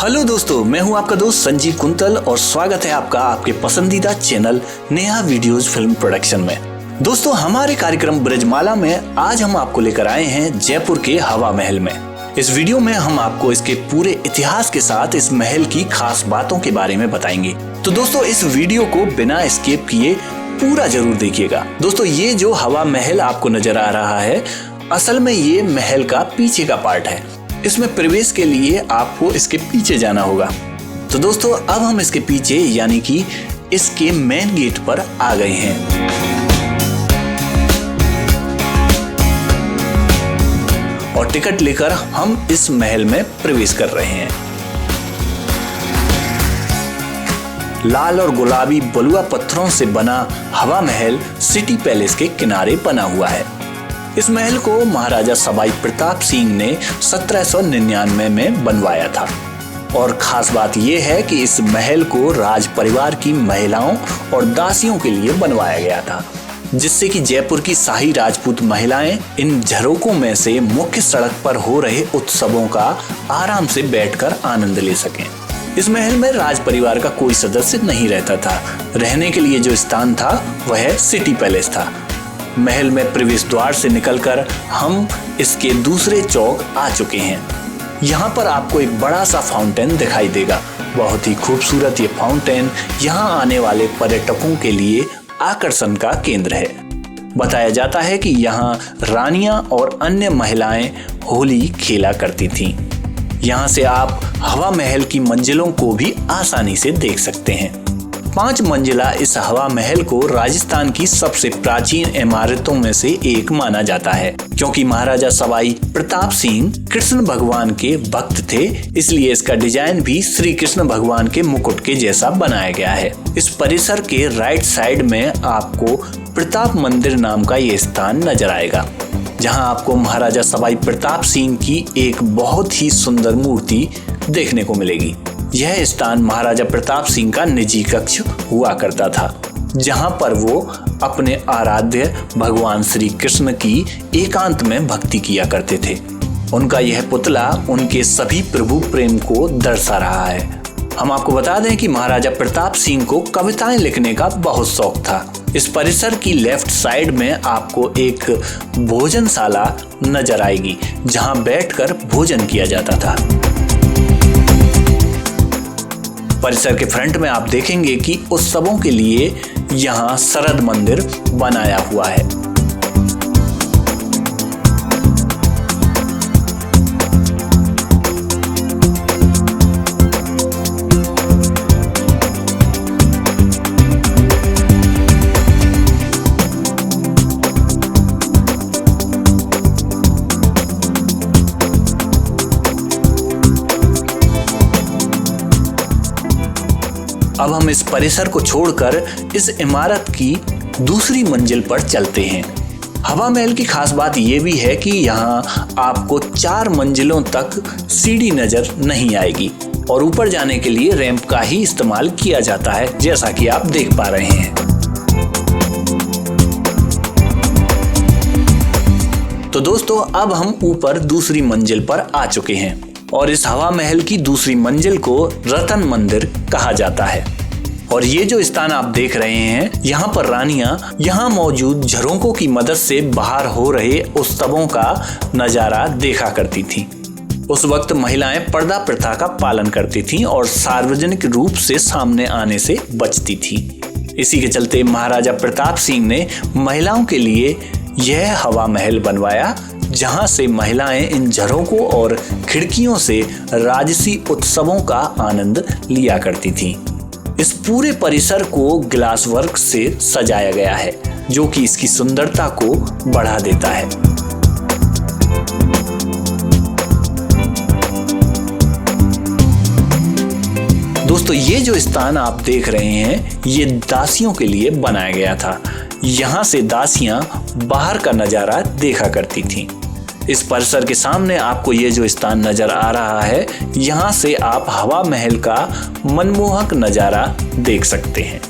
Hello दोस्तों, मैं हूं आपका दोस्त संजीव कुंतल और स्वागत है आपका आपके पसंदीदा channel Neha videos film production में। दोस्तों, हमारे कार्यक्रम ब्रजमाला में आज हम आपको लेकर आए हैं जयपुर के हवा महल में। इस वीडियो में हम आपको इसके पूरे इतिहास के साथ इस महल की खास बातों के बारे में बताएंगे। तो दोस्तों, इस वीडियो को बिना स्किप किए पूरा जरूर देखिएगा। दोस्तों, ये जो हवा महल आपको नजर आ रहा है, असल में ये महल का पीछे का पार्ट है। इसमें प्रवेश के लिए आपको इसके पीछे जाना होगा। तो दोस्तों, अब हम इसके पीछे यानी कि इसके मेन गेट पर आ गए हैं। और टिकट लेकर हम इस महल में प्रवेश कर रहे हैं। लाल और गुलाबी बलुआ पत्थरों से बना हवा महल सिटी पैलेस के किनारे बना हुआ है। इस महल को महाराजा सवाई प्रताप सिंह ने 1799 में बनवाया था। और खास बात यह है कि इस महल को राज परिवार की महिलाओं और दासियों के लिए बनवाया गया था, जिससे कि जयपुर की शाही राजपूत महिलाएं इन झरोकों में से मुख्य सड़क पर हो रहे उत्सवों का आराम से बैठकर आनंद ले सकें। इस महल में राज परिवार का कोई सदस्य नहीं रहता था। रहने के लिए जो स्थान था वह सिटी पैलेस था। महल में प्रवेश द्वार से निकलकर हम इसके दूसरे चौक आ चुके हैं। यहाँ पर आपको एक बड़ा सा फाउंटेन दिखाई देगा। बहुत ही खूबसूरत ये फाउंटेन यहाँ आने वाले पर्यटकों के लिए आकर्षण का केंद्र है। बताया जाता है कि यहाँ रानियां और अन्य महिलाएं होली खेला करती थीं। यहाँ से आप हवा महल की मंजिलों को भी आसानी से देख सकते हैं। 5 मंजिला इस हवा महल को राजस्थान की सबसे प्राचीन इमारतों में से एक माना जाता है, क्योंकि महाराजा सवाई प्रताप सिंह कृष्ण भगवान के भक्त थे, इसलिए इसका डिजाइन भी श्री कृष्ण भगवान के मुकुट के जैसा बनाया गया है। इस परिसर के राइट साइड में आपको प्रताप मंदिर नाम का ये स्थान नजर आएगा, जहां आपको महाराजा सवाई प्रताप सिंह की एक बहुत ही सुंदर मूर्ति देखने को मिलेगी। यह स्थान महाराजा प्रताप सिंह का निजी कक्ष हुआ करता था, जहां पर वो अपने आराध्य भगवान श्री कृष्ण की एकांत में भक्ति किया करते थे। उनका यह पुतला उनके सभी प्रभु प्रेम को दर्शा रहा है। हम आपको बता दें कि महाराजा प्रताप सिंह को कविताएं लिखने का बहुत शौक था। इस परिसर की लेफ्ट साइड में आपको एक भोजनशाला नजर आएगी, जहां बैठकर भोजन किया जाता था। परिसर के फ्रंट में आप देखेंगे कि उत्सवों के लिए यहाँ शरद मंदिर बनाया हुआ है। अब हम इस परिसर को छोड़कर इस इमारत की दूसरी मंजिल पर चलते हैं। हवा महल की खास बात यह भी है कि यहाँ आपको 4 मंजिलों तक सीढ़ी नजर नहीं आएगी और ऊपर जाने के लिए रैंप का ही इस्तेमाल किया जाता है, जैसा कि आप देख पा रहे हैं। तो दोस्तों, अब हम ऊपर दूसरी मंजिल पर आ चुके हैं और इस हवा महल की दूसरी मंजिल को रतन मंदिर कहा जाता है। और ये जो स्थान आप देख रहे हैं, यहाँ पर रानियां यहाँ मौजूद झरोकों की मदद से बाहर हो रहे उत्सवों का नजारा देखा करती थीं। उस वक्त महिलाएं पर्दा प्रथा का पालन करती थीं और सार्वजनिक रूप से सामने आने से बचती थीं। इसी के चलते महाराजा प्रताप सिंह ने महिलाओं के लिए यह हवा महल बनवाया, जहां से महिलाएं इन झरोकों और खिड़कियों से राजसी उत्सवों का आनंद लिया करती थीं। इस पूरे परिसर को ग्लास वर्क से सजाया गया है, जो कि इसकी सुंदरता को बढ़ा देता है। दोस्तों, ये जो स्थान आप देख रहे हैं, ये दासियों के लिए बनाया गया था। यहाँ से दासियां बाहर का नजारा देखा करती थीं। इस परिसर के सामने आपको ये जो स्थान नजर आ रहा है, यहाँ से आप हवा महल का मनमोहक नजारा देख सकते हैं।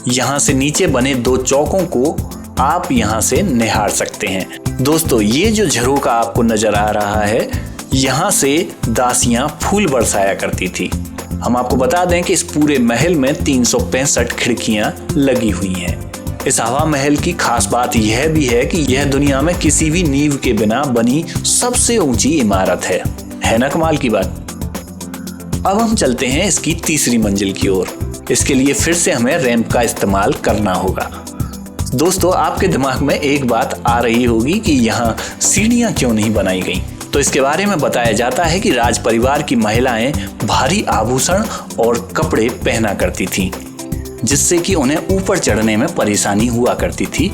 यहाँ से नीचे बने 2 चौकों को आप यहाँ से निहार सकते हैं। दोस्तों, ये जो झरोखा आपको नजर आ रहा है, यहाँ से दासियां फूल बरसाया करती थी। हम आपको बता दें कि इस पूरे महल में 365 खिड़कियां लगी हुई हैं। इस हवा महल की खास बात यह भी है कि यह दुनिया में किसी भी नींव के बिना बनी सबसे ऊंची इमारत है ना कमाल की बात। अब हम चलते हैं इसकी तीसरी मंजिल की ओर। इसके लिए फिर से हमें रैंप का इस्तेमाल करना होगा। दोस्तों, आपके दिमाग में एक बात आ रही होगी कि यहाँ सीढ़ियाँ क्यों नहीं बनाई गई। तो इसके बारे में बताया जाता है कि राज परिवार की महिलाएं भारी आभूषण और कपड़े पहना करती थीं, जिससे कि उन्हें ऊपर चढ़ने में परेशानी हुआ करती थी।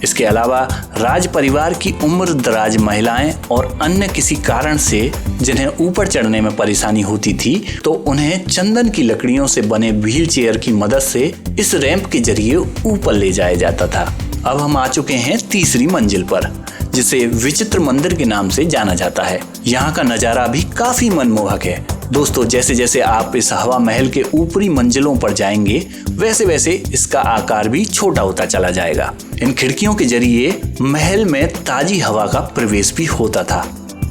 इसके अलावा राज परिवार की उम्र दराज महिलाएं और अन्य किसी कारण से जिन्हें ऊपर चढ़ने में परेशानी होती थी, तो उन्हें चंदन की लकड़ियों से बने व्हील चेयर की मदद से इस रैंप के जरिए ऊपर ले जाया जाता था। अब हम आ चुके हैं तीसरी मंजिल पर, जिसे विचित्र मंदिर के नाम से जाना जाता है। यहाँ का नजारा भी काफी मनमोहक है। दोस्तों, जैसे जैसे आप इस हवा महल के ऊपरी मंजिलों पर जाएंगे, वैसे वैसे इसका आकार भी छोटा होता चला जाएगा। इन खिड़कियों के जरिए महल में ताजी हवा का प्रवेश भी होता था,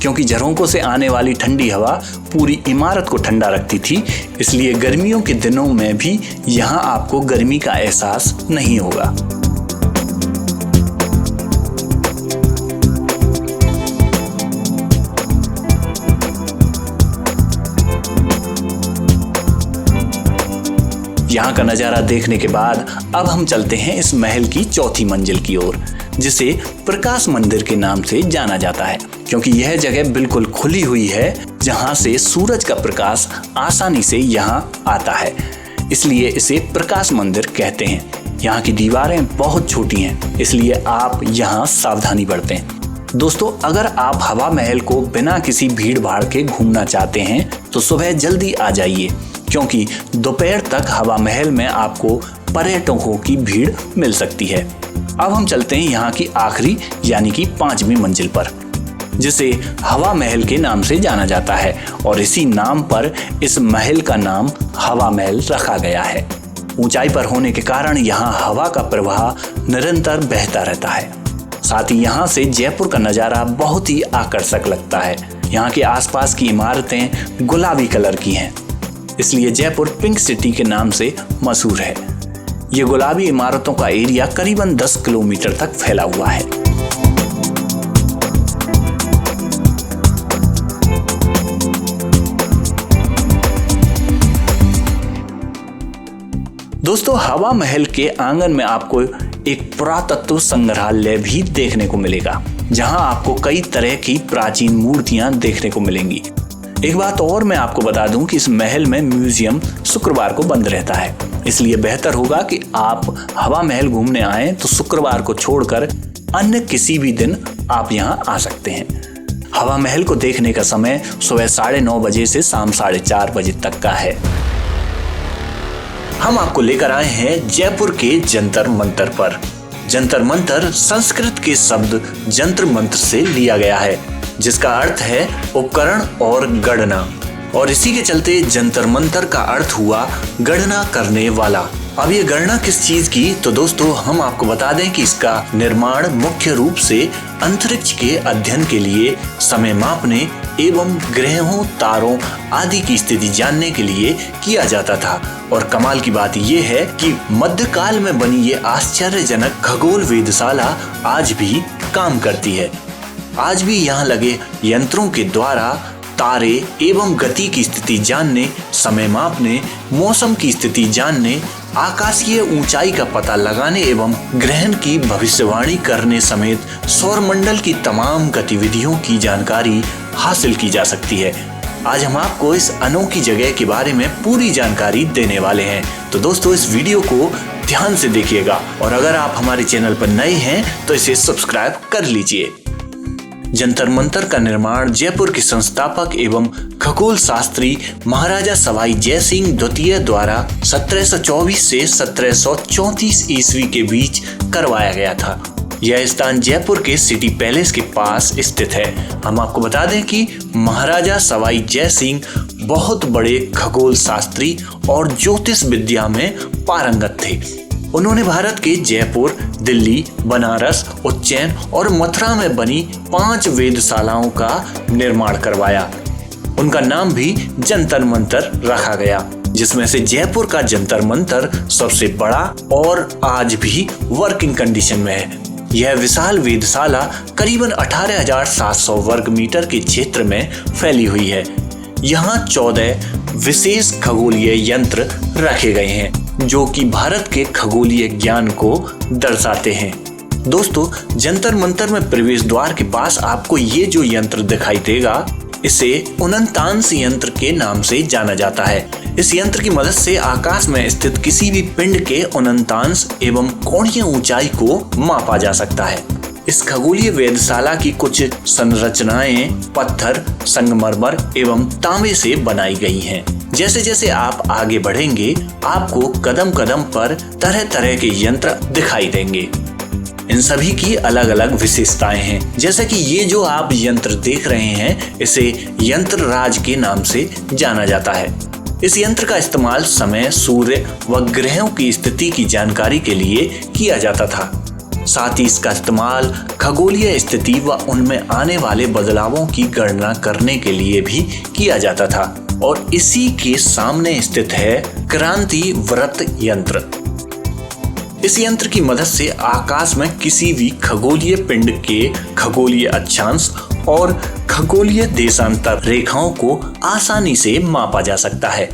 क्योंकि झरोकों से आने वाली ठंडी हवा पूरी इमारत को ठंडा रखती थी। इसलिए गर्मियों के दिनों में भी यहाँ आपको गर्मी का एहसास नहीं होगा। यहाँ का नजारा देखने के बाद अब हम चलते हैं इस महल की चौथी मंजिल की ओर, जिसे प्रकाश मंदिर के नाम से जाना जाता है, क्योंकि यह जगह बिल्कुल खुली हुई है, जहाँ से सूरज का प्रकाश आसानी से यहाँ आता है। इसलिए इसे प्रकाश मंदिर कहते हैं। यहाँ की दीवारें बहुत छोटी हैं, इसलिए आप यहाँ सावधानी बरतें। दोस्तों, अगर आप हवा महल को बिना किसी भीड़ भाड़ के घूमना चाहते हैं तो सुबह जल्दी आ जाइए, क्योंकि दोपहर तक हवा महल में आपको पर्यटकों की भीड़ मिल सकती है। अब हम चलते हैं यहाँ की आखिरी यानी कि 5वीं मंजिल पर, जिसे हवा महल के नाम से जाना जाता है, और इसी नाम पर इस महल का नाम हवा महल रखा गया है। ऊंचाई पर होने के कारण यहाँ हवा का प्रवाह निरंतर बहता रहता है। साथ ही यहाँ से जयपुर का नज़ारा बहुत ही आकर्षक लगता है। यहाँ के आसपास की इमारतें गुलाबी कलर की हैं, इसलिए जयपुर पिंक सिटी के नाम से मशहूर है। ये गुलाबी इमारतों का एरिया करीबन 10 किलोमीटर तक फैला हुआ है। दोस्तों, हवा महल के आंगन में आपको एक पुरातत्व संग्रहालय भी देखने को मिलेगा, जहां आपको कई तरह की प्राचीन मूर्तियां देखने को मिलेंगी। एक बात और मैं आपको बता दूं कि इस महल में म्यूजियम शुक्रवार को बंद रहता है, इसलिए बेहतर होगा कि आप हवा महल घूमने आएं तो शुक्रवार को छोड़कर अन्य किसी भी दिन आप यहां आ सकते हैं। हवा महल को देखने का समय सुबह 9:30 बजे से शाम 4:30 बजे तक का है। हम आपको लेकर आए हैं जयपुर के जंतर मंतर पर। जंतर मंतर संस्कृत के शब्द जंत्र मंत्र से लिया गया है, जिसका अर्थ है उपकरण और गणना, और इसी के चलते जंतर मंतर का अर्थ हुआ गणना करने वाला। अब ये गणना किस चीज की, तो दोस्तों हम आपको बता दें कि इसका निर्माण मुख्य रूप से अंतरिक्ष के अध्ययन के लिए, समय मापने एवं ग्रहों, तारों आदि की स्थिति जानने के लिए किया जाता था। और कमाल की बात यह है कि मध्यकाल में बनी ये आश्चर्यजनक खगोल वेधशाला आज भी काम करती है। आज भी यहाँ लगे यंत्रों के द्वारा तारे एवं गति की स्थिति जानने, समय मापने, मौसम की स्थिति जानने, आकाशीय ऊंचाई का पता लगाने एवं ग्रहण की भविष्यवाणी करने समेत सौरमंडल की तमाम गतिविधियों की जानकारी हासिल की जा सकती है। आज हम आपको इस अनोखी जगह के बारे में पूरी जानकारी देने वाले हैं। तो दोस्तों, इस वीडियो को ध्यान से देखिएगा, और अगर आप हमारे चैनल पर नए हैं तो इसे सब्सक्राइब कर लीजिए। जंतर मंतर का निर्माण जयपुर के संस्थापक एवं खगोल शास्त्री महाराजा सवाई जय सिंह द्वितीय द्वारा 1724 से 1734 ईस्वी के बीच करवाया गया था। यह स्थान जयपुर के सिटी पैलेस के पास स्थित है। हम आपको बता दें कि महाराजा सवाई जय सिंह बहुत बड़े खगोल शास्त्री और ज्योतिष विद्या में पारंगत थे। उन्होंने भारत के जयपुर, दिल्ली, बनारस, उज्जैन और मथुरा में बनी 5 वेधशालाओं का निर्माण करवाया। उनका नाम भी जंतर मंतर रखा गया, जिसमें से जयपुर का जंतर मंतर सबसे बड़ा और आज भी वर्किंग कंडीशन में है। यह विशाल वेधशाला करीबन 18,700 वर्ग मीटर के क्षेत्र में फैली हुई है। यहाँ 14 विशेष खगोलीय यंत्र रखे गए हैं जो कि भारत के खगोलीय ज्ञान को दर्शाते हैं। दोस्तों, जंतर मंतर में प्रवेश द्वार के पास आपको ये जो यंत्र दिखाई देगा, इसे उनंतांश यंत्र के नाम से जाना जाता है। इस यंत्र की मदद से आकाश में स्थित किसी भी पिंड के उनंतांश एवं कोणीय ऊंचाई को मापा जा सकता है। इस खगोलीय वेधशाला की कुछ संरचनाएं पत्थर, संगमरमर एवं तांबे से बनाई गई हैं। जैसे जैसे आप आगे बढ़ेंगे, आपको कदम कदम पर तरह तरह के यंत्र दिखाई देंगे। इन सभी की अलग अलग विशेषताएं हैं। जैसे कि ये जो आप यंत्र देख रहे हैं, इसे यंत्र राज के नाम से जाना जाता है। इस यंत्र का इस्तेमाल समय, सूर्य व ग्रहों की स्थिति की जानकारी के लिए किया जाता था। साथ ही इसका इस्तेमाल खगोलीय स्थिति व उनमें आने वाले बदलावों की गणना करने के लिए भी किया जाता था। और इसी के सामने स्थित है क्रांति वृत्त यंत्र। इस यंत्र की मदद से आकाश में किसी भी खगोलीय पिंड के खगोलीय अक्षांश और खगोलीय देशांतर रेखाओं को आसानी से मापा जा सकता है।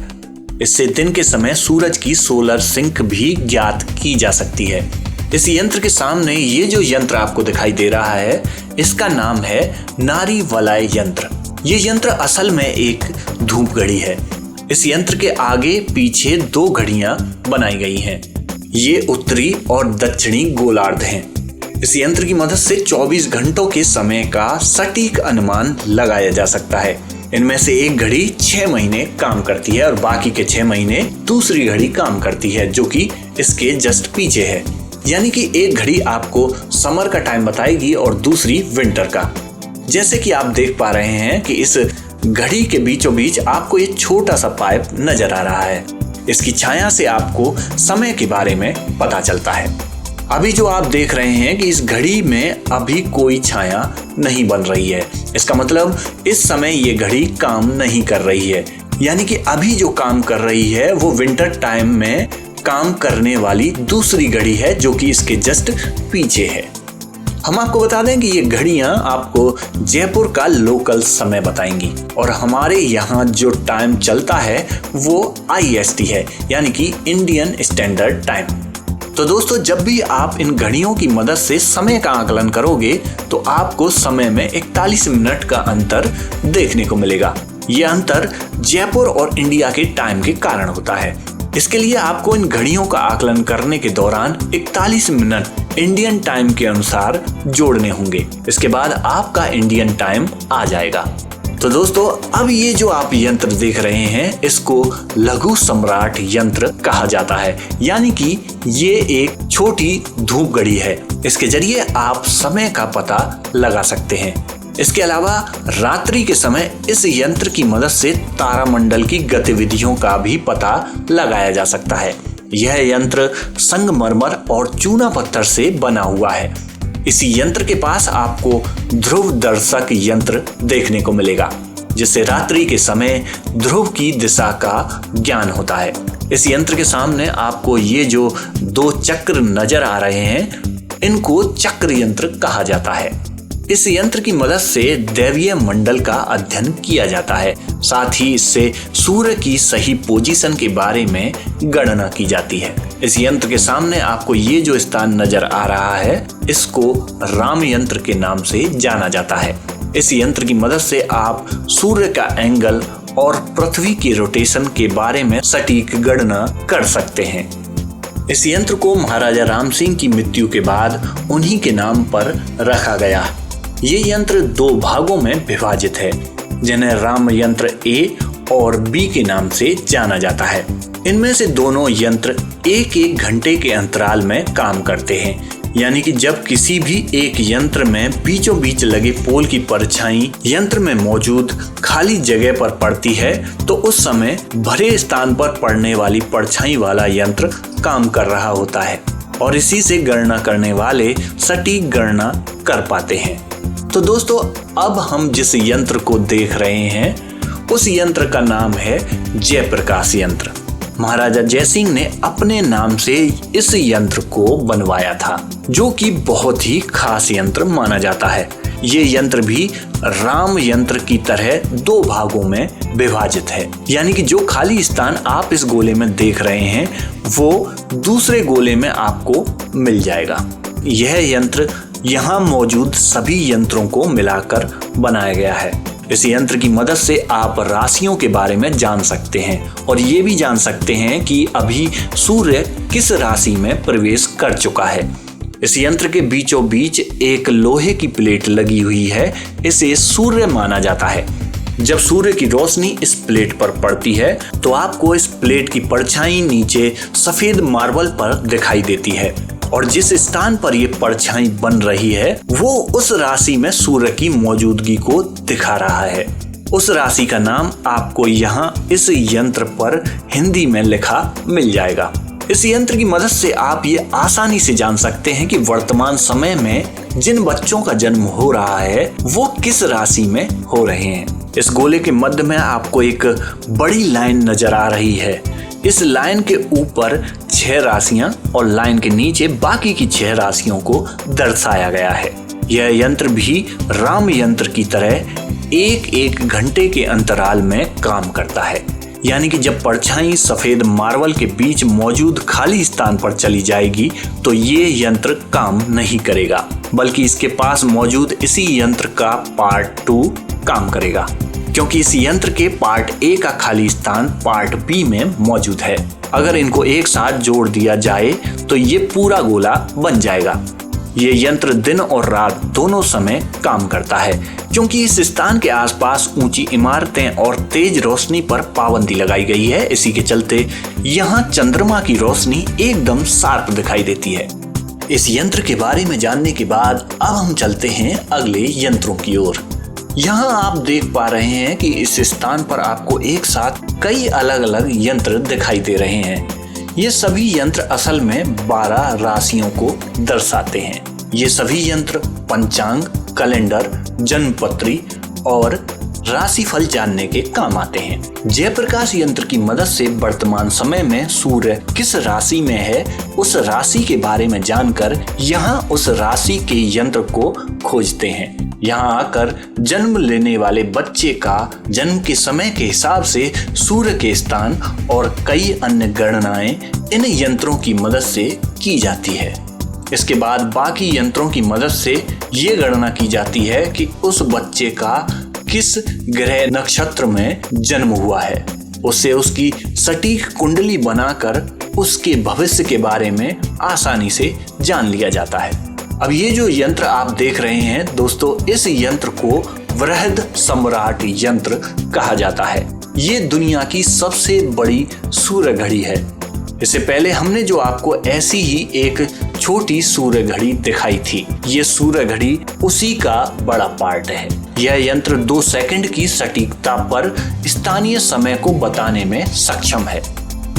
इससे दिन के समय सूरज की सोलर सिंक भी ज्ञात की जा सकती है। इस यंत्र के सामने ये जो यंत्र आपको दिखाई दे रहा है, इसका नाम है नारी वलय यंत्र। ये यंत्र असल में एक धूप घड़ी है। इस यंत्र के आगे पीछे 2 घड़ियां बनाई गई हैं। ये उत्तरी और दक्षिणी गोलार्ध हैं। इस यंत्र की मदद से 24 घंटों के समय का सटीक अनुमान लगाया जा सकता है। इनमें से एक घड़ी 6 महीने काम करती है और बाकी के 6 महीने दूसरी घड़ी काम करती है, जो कि इसके जस्ट पीछे है। यानी कि एक घड़ी आपको समर का टाइम बताएगी और दूसरी विंटर का। जैसे कि आप देख पा रहे हैं कि इस घड़ी के बीचों बीच आपको एक छोटा सा पाइप नजर आ रहा है। इसकी छाया से आपको समय के बारे में पता चलता है। अभी जो आप देख रहे हैं कि इस घड़ी में अभी कोई छाया नहीं बन रही है। इसका मतलब इस समय ये घड़ी काम नहीं कर रही है। यानी कि अभी जो काम कर रही है वो विंटर टाइम में काम करने वाली दूसरी घड़ी है, जो कि इसके जस्ट पीछे है। हम आपको बता दें कि ये घड़ियां आपको जयपुर का लोकल समय बताएंगी और हमारे यहाँ जो टाइम चलता है वो IST है, यानी कि इंडियन स्टैंडर्ड टाइम। तो दोस्तों, जब भी आप इन घड़ियों की मदद से समय का आकलन करोगे तो आपको समय में 41 मिनट का अंतर देखने को मिलेगा। ये अंतर जयपुर और इंडिया के टाइम के कारण होता है। इसके लिए आपको इन घड़ियों का आकलन करने के दौरान 41 मिनट इंडियन टाइम के अनुसार जोड़ने होंगे। इसके बाद आपका इंडियन टाइम आ जाएगा। तो दोस्तों, अब ये जो आप यंत्र देख रहे हैं, इसको लघु सम्राट यंत्र कहा जाता है। यानी कि ये एक छोटी धूप घड़ी है। इसके जरिए आप समय का पता लगा सकते हैं। इसके अलावा रात्रि के समय इस यंत्र की मदद से तारामंडल की गतिविधियों का भी पता लगाया जा सकता है। यह यंत्र संगमरमर और चूना पत्थर से बना हुआ है। इसी यंत्र के पास आपको ध्रुव दर्शक यंत्र देखने को मिलेगा, जिससे रात्रि के समय ध्रुव की दिशा का ज्ञान होता है। इस यंत्र के सामने आपको ये जो 2 चक्र नजर आ रहे हैं, इनको चक्र यंत्र कहा जाता है। इस यंत्र की मदद से दैवीय मंडल का अध्ययन किया जाता है। साथ ही इससे सूर्य की सही पोजीशन के बारे में गणना की जाती है। इस यंत्र के सामने आपको ये जो स्थान नजर आ रहा है, इसको राम यंत्र के नाम से जाना जाता है। इस यंत्र की मदद से आप सूर्य का एंगल और पृथ्वी की रोटेशन के बारे में सटीक गणना कर सकते हैं। इस यंत्र को महाराजा राम सिंह की मृत्यु के बाद उन्हीं के नाम पर रखा गया। ये यंत्र 2 भागों में विभाजित है, जिन्हें राम यंत्र A और B के नाम से जाना जाता है। इनमें से दोनों यंत्र 1-1 घंटे के अंतराल में काम करते हैं। यानी कि जब किसी भी एक यंत्र में बीचों बीच लगे पोल की परछाई यंत्र में मौजूद खाली जगह पर पड़ती है, तो उस समय भरे स्थान पर पड़ने वाली परछाई वाला यंत्र काम कर रहा होता है और इसी से गणना करने वाले सटीक गणना कर पाते हैं। तो दोस्तों, अब हम जिस यंत्र को देख रहे हैं उस यंत्र का नाम है जयप्रकाश यंत्र। महाराजा जयसिंह ने अपने नाम से इस यंत्र को बनवाया था, जो कि बहुत ही खास यंत्र माना जाता है। ये यंत्र भी राम यंत्र की तरह 2 भागों में विभाजित है, यानी कि जो खाली स्थान आप इस गोले में देख रहे हैं वो दूसरे गोले में आपको मिल जाएगा। यह यंत्र यहाँ मौजूद सभी यंत्रों को मिलाकर बनाया गया है। इस यंत्र की मदद से आप राशियों के बारे में जान सकते हैं और ये भी जान सकते हैं कि अभी सूर्य किस राशि में प्रवेश कर चुका है। इस यंत्र के बीचों बीच एक लोहे की प्लेट लगी हुई है, इसे सूर्य माना जाता है। जब सूर्य की रोशनी इस प्लेट पर पड़ती है तो आपको इस प्लेट की परछाई नीचे सफेद मार्बल पर दिखाई देती है और जिस स्थान पर ये परछाई बन रही है वो उस राशि में सूर्य की मौजूदगी को दिखा रहा है। उस राशि का नाम आपको यहाँ इस यंत्र पर हिंदी में लिखा मिल जाएगा। इस यंत्र की मदद से आप ये आसानी से जान सकते हैं कि वर्तमान समय में जिन बच्चों का जन्म हो रहा है वो किस राशि में हो रहे हैं। इस गोले के मध्य में आपको एक बड़ी लाइन नजर आ रही है। इस लाइन के ऊपर 6 राशियां और लाइन के नीचे बाकी की 6 राशियों को दर्शाया गया है। यह यंत्र भी राम यंत्र की तरह 1-1 घंटे के अंतराल में काम करता है, यानी कि जब परछाई सफेद मार्बल के बीच मौजूद खाली स्थान पर चली जाएगी तो ये यंत्र काम नहीं करेगा, बल्कि इसके पास मौजूद इसी यंत्र का पार्ट 2 काम करेगा, क्योंकि इस यंत्र के पार्ट ए का खाली स्थान पार्ट बी में मौजूद है। अगर इनको एक साथ जोड़ दिया जाए तो ये पूरा गोला बन जाएगा। ये यंत्र दिन और रात दोनों समय काम करता है, क्योंकि इस स्थान के आसपास ऊंची इमारतें और तेज रोशनी पर पाबंदी लगाई गई है। इसी के चलते यहाँ चंद्रमा की रोशनी एकदम शार्प दिखाई देती है। इस यंत्र के बारे में जानने के बाद अब हम चलते हैं अगले यंत्रों की ओर। यहाँ आप देख पा रहे हैं कि इस स्थान पर आपको एक साथ कई अलग अलग यंत्र दिखाई दे रहे हैं। ये सभी यंत्र असल में 12 राशियों को दर्शाते हैं। ये सभी यंत्र पंचांग, कैलेंडर, जन्मपत्री और राशिफल जानने के काम आते हैं। जयप्रकाश यंत्र की मदद से वर्तमान समय में सूर्य किस राशि में है उस राशि के बारे में जानकर यहाँ उस राशि के यंत्र को खोजते हैं। यहाँ आकर जन्म लेने वाले बच्चे का जन्म के समय के हिसाब से सूर्य के स्थान और कई अन्य गणनाएं इन यंत्रों की मदद से की जाती है। इसके बाद बाकी यंत्रों की मदद से ये गणना की जाती है कि उस बच्चे का किस ग्रह नक्षत्र में जन्म हुआ है। उससे उसकी सटीक कुंडली बनाकर उसके भविष्य के बारे में आसानी से जान लिया जाता है। अब ये जो यंत्र आप देख रहे हैं दोस्तों, इस यंत्र को वृहद सम्राट यंत्र कहा जाता है। ये दुनिया की सबसे बड़ी सूर्य घड़ी है। इससे पहले हमने जो आपको ऐसी ही एक छोटी सूर्य घड़ी दिखाई थी, ये सूर्य घड़ी उसी का बड़ा पार्ट है। यह यंत्र 2 सेकंड की सटीकता पर स्थानीय समय को बताने में सक्षम है।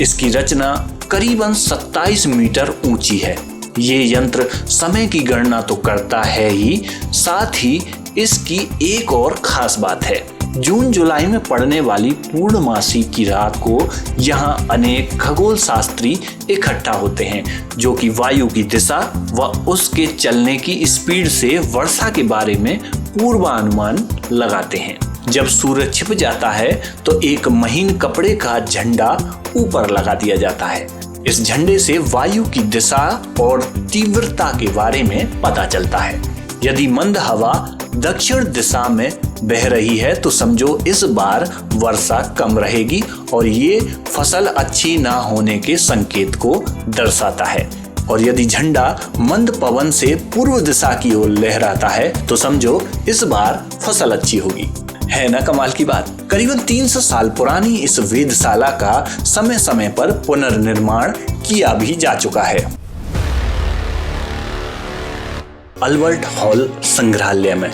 इसकी रचना करीबन 27 मीटर ऊंची है। ये यंत्र समय की गणना तो करता है ही, साथ ही इसकी एक और खास बात है। जून जुलाई में पड़ने वाली पूर्णमासी की रात को यहाँ अनेक खगोल शास्त्री इकट्ठा होते हैं, जो कि वायु की दिशा व उसके चलने की स्पीड से वर्षा के बारे में पूर्वानुमान लगाते हैं। जब सूर्य छिप जाता है तो एक महीन कपड़े का झंडा ऊपर लगा दिया जाता है। इस झंडे से वायु की दिशा और तीव्रता के बारे में पता चलता है। यदि मंद हवा दक्षिण दिशा में बह रही है तो समझो इस बार वर्षा कम रहेगी और ये फसल अच्छी ना होने के संकेत को दर्शाता है। और यदि झंडा मंद पवन से पूर्व दिशा की ओर लहराता है तो समझो इस बार फसल अच्छी होगी। है ना कमाल की बात। करीबन 300 साल पुरानी इस वेधशाला का समय समय पर पुनर्निर्माण किया भी जा चुका है। अल्बर्ट हॉल संग्रहालय में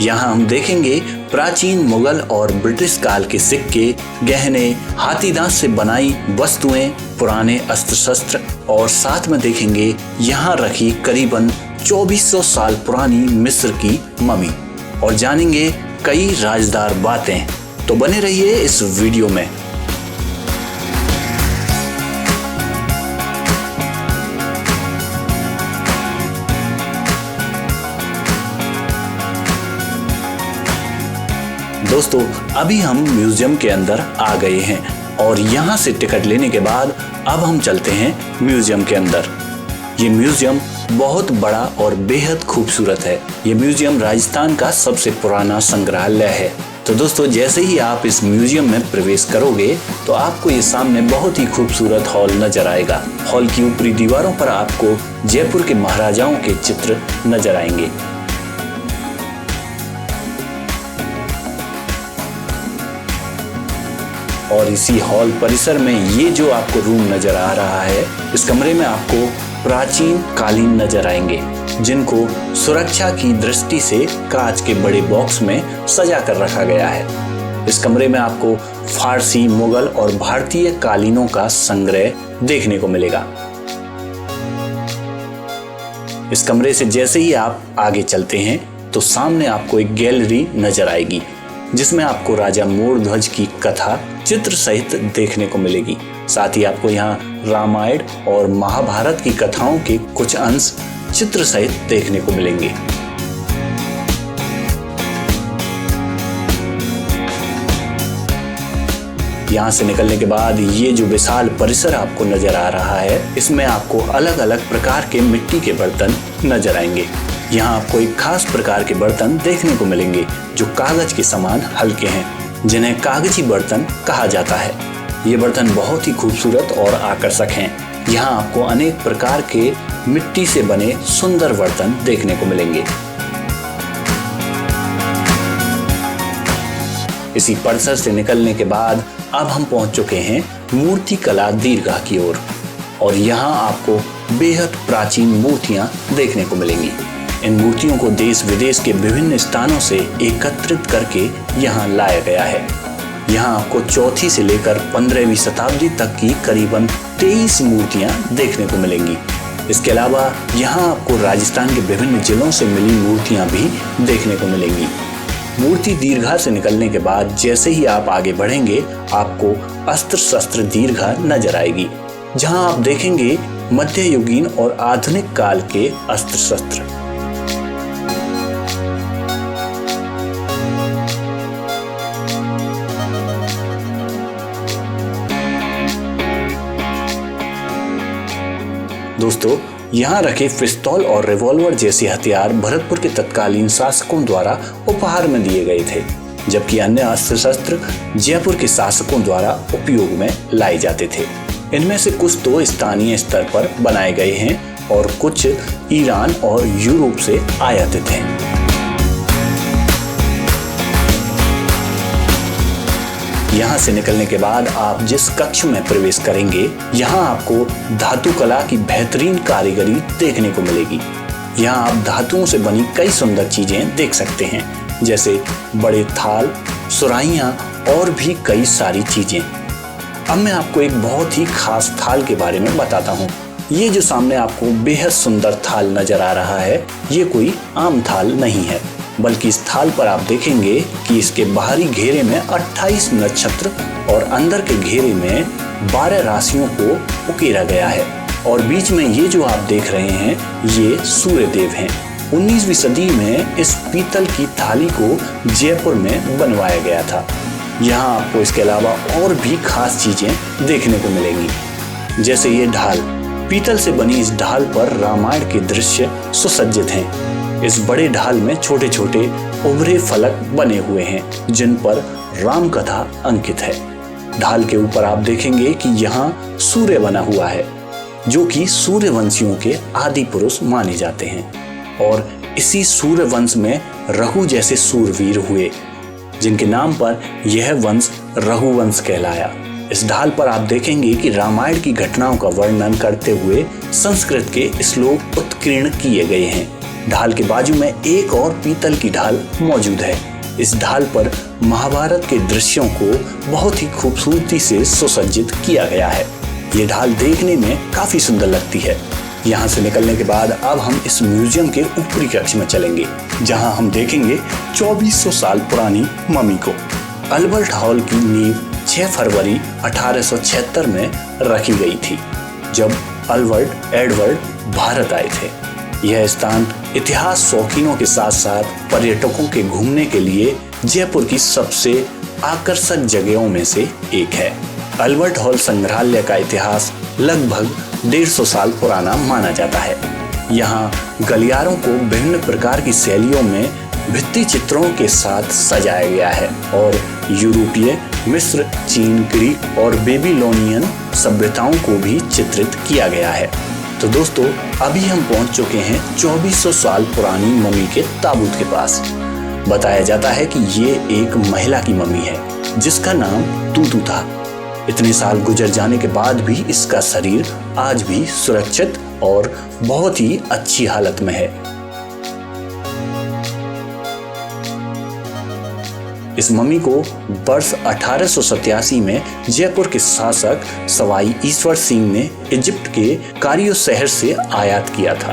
यहाँ हम देखेंगे प्राचीन मुगल और ब्रिटिश काल के सिक्के, गहने, हाथीदांत से बनाई वस्तुएं, पुराने अस्त्र शस्त्र और साथ में देखेंगे यहाँ रखी करीबन 2400 साल पुरानी मिस्र की ममी और जानेंगे कई राजदार बातें। तो बने रहिए इस वीडियो में। दोस्तों, अभी हम म्यूजियम के अंदर आ गए हैं और यहाँ से टिकट लेने के बाद अब हम चलते हैं म्यूजियम के अंदर। ये म्यूजियम बहुत बड़ा और बेहद खूबसूरत है। ये म्यूजियम राजस्थान का सबसे पुराना संग्रहालय है। तो दोस्तों, जैसे ही आप इस म्यूजियम में प्रवेश करोगे तो आपको ये सामने बहुत ही खूबसूरत हॉल नजर आएगा। हॉल की ऊपरी दीवारों पर आपको जयपुर के महाराजाओं के चित्र नजर आएंगे। और इसी हॉल परिसर में ये जो आपको रूम नजर आ रहा है, इस कमरे में आपको प्राचीन कालीन नजर आएंगे, जिनको सुरक्षा की दृष्टि से कांच के बड़े बॉक्स में सजा कर रखा गया है। इस कमरे में आपको फारसी, मुगल और भारतीय कालीनों का संग्रह देखने को मिलेगा। इस कमरे से जैसे ही आप आगे चलते हैं तो सामने आपको एक गैलरी नजर आएगी, जिसमें आपको राजा मोरध्वज की कथा चित्र सहित देखने को मिलेगी। साथ ही आपको यहाँ रामायण और महाभारत की कथाओं के कुछ अंश चित्र सहित देखने को मिलेंगे। यहाँ से निकलने के बाद ये जो विशाल परिसर आपको नजर आ रहा है, इसमें आपको अलग अलग प्रकार के मिट्टी के बर्तन नजर आएंगे। यहाँ आपको एक खास प्रकार के बर्तन देखने को मिलेंगे जो कागज के समान हल्के हैं, जिन्हें कागजी बर्तन कहा जाता है। ये बर्तन बहुत ही खूबसूरत और आकर्षक हैं। यहाँ आपको अनेक प्रकार के मिट्टी से बने सुंदर बर्तन देखने को मिलेंगे। इसी परिसर से निकलने के बाद अब हम पहुंच चुके हैं मूर्ति कला दीर्घा की ओर, और यहाँ आपको बेहद प्राचीन मूर्तियां देखने को मिलेंगी। इन मूर्तियों को देश विदेश के विभिन्न स्थानों से एकत्रित करके यहाँ लाया गया है। यहाँ आपको चौथी से लेकर 15वीं शताब्दी तक की करीबन 23 मूर्तियाँ देखने को मिलेंगी। इसके अलावा यहाँ आपको राजस्थान के विभिन्न जिलों से मिली मूर्तियाँ भी देखने को मिलेंगी। मूर्ति दीर्घा से निकलने के बाद जैसे ही आप आगे बढ़ेंगे, आपको अस्त्र शस्त्र दीर्घा नजर आएगी, जहाँ आप देखेंगे मध्ययुगीन और आधुनिक काल के अस्त्र शस्त्र। दोस्तों, यहाँ रखे पिस्तौल और रिवॉल्वर जैसे हथियार भरतपुर के तत्कालीन शासकों द्वारा उपहार में दिए गए थे, जबकि अन्य अस्त्र शस्त्र जयपुर के शासकों द्वारा उपयोग में लाए जाते थे। इनमें से कुछ तो स्थानीय स्तर पर बनाए गए हैं और कुछ ईरान और यूरोप से आयातित हैं। यहाँ से निकलने के बाद आप जिस कक्ष में प्रवेश करेंगे, यहाँ आपको धातु कला की बेहतरीन कारीगरी देखने को मिलेगी। यहाँ आप धातुओं से बनी कई सुंदर चीजें देख सकते हैं, जैसे बड़े थाल, सुराहियाँ और भी कई सारी चीजें। अब मैं आपको एक बहुत ही खास थाल के बारे में बताता हूँ। ये जो सामने आपको बेहद सुंदर थाल नजर आ रहा है, ये कोई आम थाल नहीं है, बल्कि इस थाल पर आप देखेंगे कि इसके बाहरी घेरे में 28 नक्षत्र और अंदर के घेरे में 12 राशियों को उकेरा गया है। और बीच में ये जो आप देख रहे हैं, ये सूर्य देव हैं। 19वीं सदी में इस पीतल की थाली को जयपुर में बनवाया गया था। यहाँ आपको इसके अलावा और भी खास चीजें देखने को मिलेंगी, जैसे ये ढाल। पीतल से बनी इस ढाल पर रामायण के दृश्य सुसज्जित हैं। इस बड़े ढाल में छोटे छोटे उभरे फलक बने हुए हैं, जिन पर राम कथा अंकित है। ढाल के ऊपर आप देखेंगे कि यहाँ सूर्य बना हुआ है, जो कि सूर्यवंशियों के आदि पुरुष माने जाते हैं। और इसी सूर्यवंश में रघु जैसे सूरवीर हुए, जिनके नाम पर यह वंश रघुवंश कहलाया। इस ढाल पर आप देखेंगे कि रामायण की घटनाओं का वर्णन करते हुए संस्कृत के श्लोक उत्कीर्ण किए गए हैं। ढाल के बाजू में एक और पीतल की ढाल मौजूद है। इस ढाल पर महाभारत के दृश्यों को बहुत ही खूबसूरती से सुसज्जित किया गया है। ये ढाल देखने में काफी सुंदर लगती है। यहाँ से निकलने के बाद अब हम इस म्यूजियम के ऊपरी कक्ष में चलेंगे, जहाँ हम देखेंगे 2400 साल पुरानी मम्मी को। अल्बर्ट हॉल की नींव 6 फरवरी 1876 में रखी गई थी, जब अल्बर्ट एडवर्ड भारत आए थे। यह स्थान इतिहास शौकीनों के साथ साथ पर्यटकों के घूमने के लिए जयपुर की सबसे आकर्षक जगहों में से एक है। अल्बर्ट हॉल संग्रहालय का इतिहास लगभग 150 साल पुराना माना जाता है। यहाँ गलियारों को विभिन्न प्रकार की शैलियों में भित्ति चित्रों के साथ सजाया गया है और यूरोपीय, मिस्र, चीन, ग्रीक और बेबीलोनियन सभ्यताओं को भी चित्रित किया गया है। तो दोस्तों, अभी हम पहुंच चुके हैं 2400 साल पुरानी मम्मी के ताबूत के पास। बताया जाता है कि ये एक महिला की मम्मी है जिसका नाम तूतू था। इतने साल गुजर जाने के बाद भी इसका शरीर आज भी सुरक्षित और बहुत ही अच्छी हालत में है। इस मम्मी को वर्ष 1887 में जयपुर के शासक सवाई ईश्वर सिंह ने इजिप्ट के कायरो शहर से आयात किया था।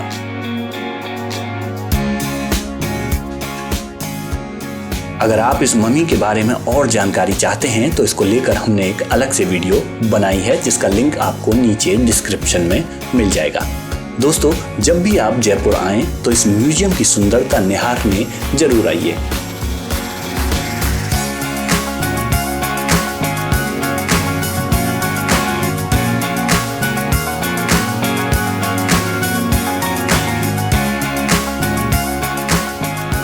अगर आप इस मम्मी के बारे में और जानकारी चाहते हैं तो इसको लेकर हमने एक अलग से वीडियो बनाई है, जिसका लिंक आपको नीचे डिस्क्रिप्शन में मिल जाएगा। दोस्तों, जब भी आप जयपुर आएं तो इस म्यूजियम की सुंदरता निहारने जरूर आइए।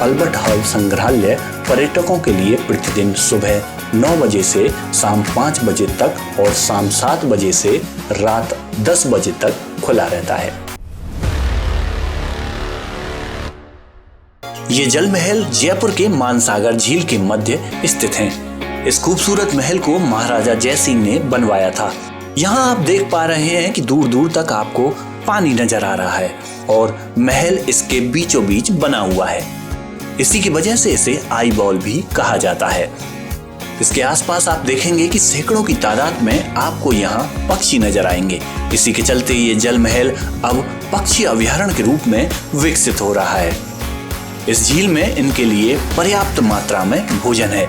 अल्बर्ट हॉल संग्रहालय पर्यटकों के लिए प्रतिदिन सुबह 9 बजे से शाम 5 बजे तक और शाम 7 बजे से रात 10 बजे तक खुला रहता है। ये जल महल जयपुर के मानसागर झील के मध्य स्थित हैं। इस खूबसूरत महल को महाराजा जय सिंह ने बनवाया था। यहाँ आप देख पा रहे हैं कि दूर दूर तक आपको पानी नजर आ रहा है और महल इसके बीचों बीच बना हुआ है। इसी की वजह से इसे आई बॉल भी कहा जाता है। इसके आसपास आप देखेंगे कि सैकड़ों की तादाद में आपको यहाँ पक्षी नजर आएंगे। इसी के चलते ये जल महल अब पक्षी अभयारण्य के रूप में विकसित हो रहा है। इस झील में इनके लिए पर्याप्त मात्रा में भोजन है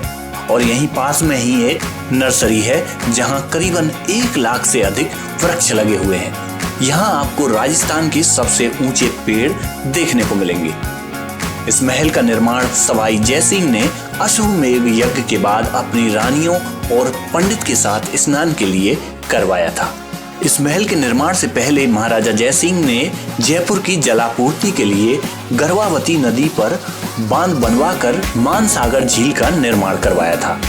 और यहीं पास में ही एक नर्सरी है जहाँ करीबन 1 लाख से अधिक वृक्ष लगे हुए हैं। यहाँ आपको राजस्थान के सबसे ऊंचे पेड़ देखने को मिलेंगे। इस महल का निर्माण सवाई जय सिंह ने अश्वमेध यज्ञ के बाद अपनी रानियों और पंडित के साथ स्नान के लिए करवाया था। इस महल के निर्माण से पहले महाराजा जय सिंह ने जयपुर की जलापूर्ति के लिए गर्वावती नदी पर बांध बनवाकर मानसागर झील का निर्माण करवाया था।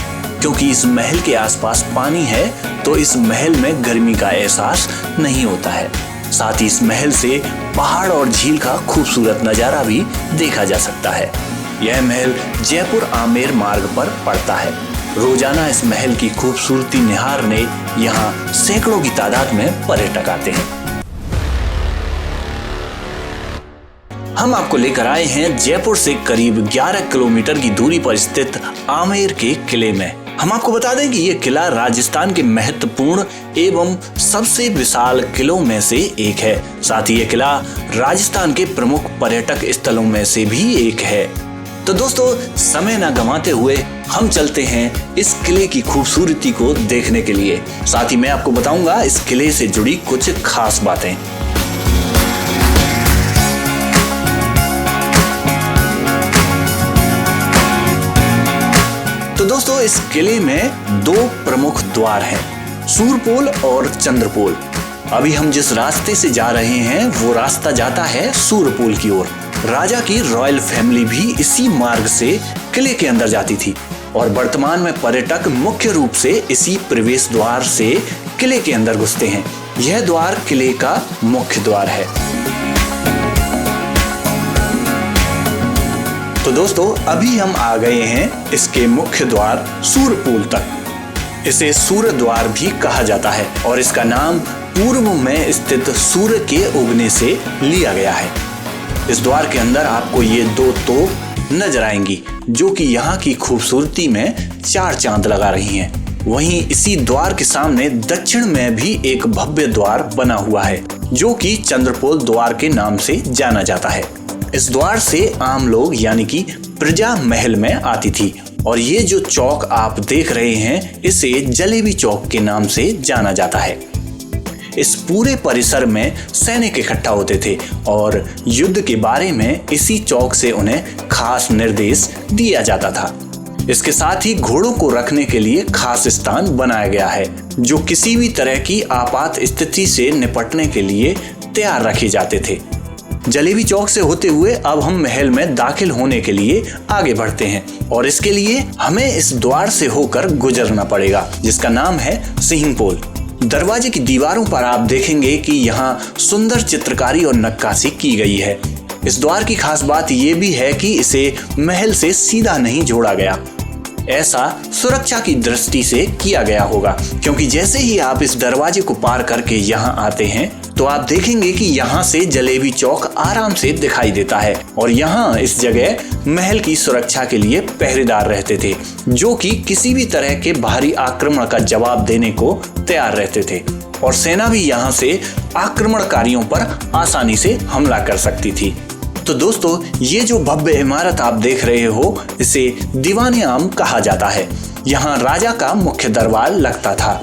क्योंकि इस महल के आसपास पानी है तो इस महल में गर्मी का एहसास नहीं होता है। साथ ही इस महल से पहाड़ और झील का खूबसूरत नजारा भी देखा जा सकता है। यह महल जयपुर आमेर मार्ग पर पड़ता है। रोजाना इस महल की खूबसूरती निहारने यहाँ सैकड़ों की तादाद में पर्यटक आते हैं। हम आपको लेकर आए हैं जयपुर से करीब 11 किलोमीटर की दूरी पर स्थित आमेर के किले में। हम आपको बता दें कि यह किला राजस्थान के महत्वपूर्ण एवं सबसे विशाल किलों में से एक है। साथ ही यह किला राजस्थान के प्रमुख पर्यटक स्थलों में से भी एक है। तो दोस्तों, समय ना गंवाते हुए हम चलते हैं इस किले की खूबसूरती को देखने के लिए। साथ ही मैं आपको बताऊंगा इस किले से जुड़ी कुछ खास बातें। तो दोस्तों, इस किले में 2 प्रमुख द्वार हैं, सूरपोल और चंद्रपोल। अभी हम जिस रास्ते से जा रहे हैं वो रास्ता जाता है सूरपोल की ओर। राजा की रॉयल फैमिली भी इसी मार्ग से किले के अंदर जाती थी और वर्तमान में पर्यटक मुख्य रूप से इसी प्रवेश द्वार से किले के अंदर घुसते हैं। यह द्वार किले का मुख्य द्वार है। तो दोस्तों, अभी हम आ गए हैं इसके मुख्य द्वार सूरपोल तक। इसे सूर्य द्वार भी कहा जाता है और इसका नाम पूर्व में स्थित सूर्य के उगने से लिया गया है। इस द्वार के अंदर आपको ये 2 तोप नजर आएंगी जो कि यहाँ की खूबसूरती में 4 चांद लगा रही हैं। वहीं इसी द्वार के सामने दक्षिण में भी एक भव्य द्वार बना हुआ है जो कि चंद्रपोल द्वार के नाम से जाना जाता है। इस द्वार से आम लोग यानी कि प्रजा महल में आती थी और ये जो चौक आप देख रहे हैं इसे जलेबी चौक के नाम से जाना जाता है। इस पूरे परिसर में सैनिक इकट्ठा होते थे और युद्ध के बारे में इसी चौक से उन्हें खास निर्देश दिया जाता था। इसके साथ ही घोड़ों को रखने के लिए खास स्थान बनाया गया है जो किसी भी तरह की आपात स्थिति से निपटने के लिए तैयार रखे जाते थे। जलेबी चौक से होते हुए अब हम महल में दाखिल होने के लिए आगे बढ़ते हैं और इसके लिए हमें इस द्वार से होकर गुजरना पड़ेगा जिसका नाम है सिंह पोल। दरवाजे की दीवारों पर आप देखेंगे कि यहाँ सुंदर चित्रकारी और नक्काशी की गई है। इस द्वार की खास बात यह भी है कि इसे महल से सीधा नहीं जोड़ा गया। ऐसा सुरक्षा की दृष्टि से किया गया होगा क्योंकि जैसे ही आप इस दरवाजे को पार करके यहाँ आते हैं तो आप देखेंगे कि यहाँ से जलेबी चौक आराम से दिखाई देता है और यहाँ इस जगह महल की सुरक्षा के लिए पहरेदार रहते थे जो कि किसी भी तरह के बाहरी आक्रमण का जवाब देने को तैयार रहते थे और सेना भी यहाँ से आक्रमणकारियों पर आसानी से हमला कर सकती थी। तो दोस्तों, ये जो भव्य इमारत आप देख रहे हो इसे दीवाने आम कहा जाता है। यहाँ राजा का मुख्य दरबार लगता था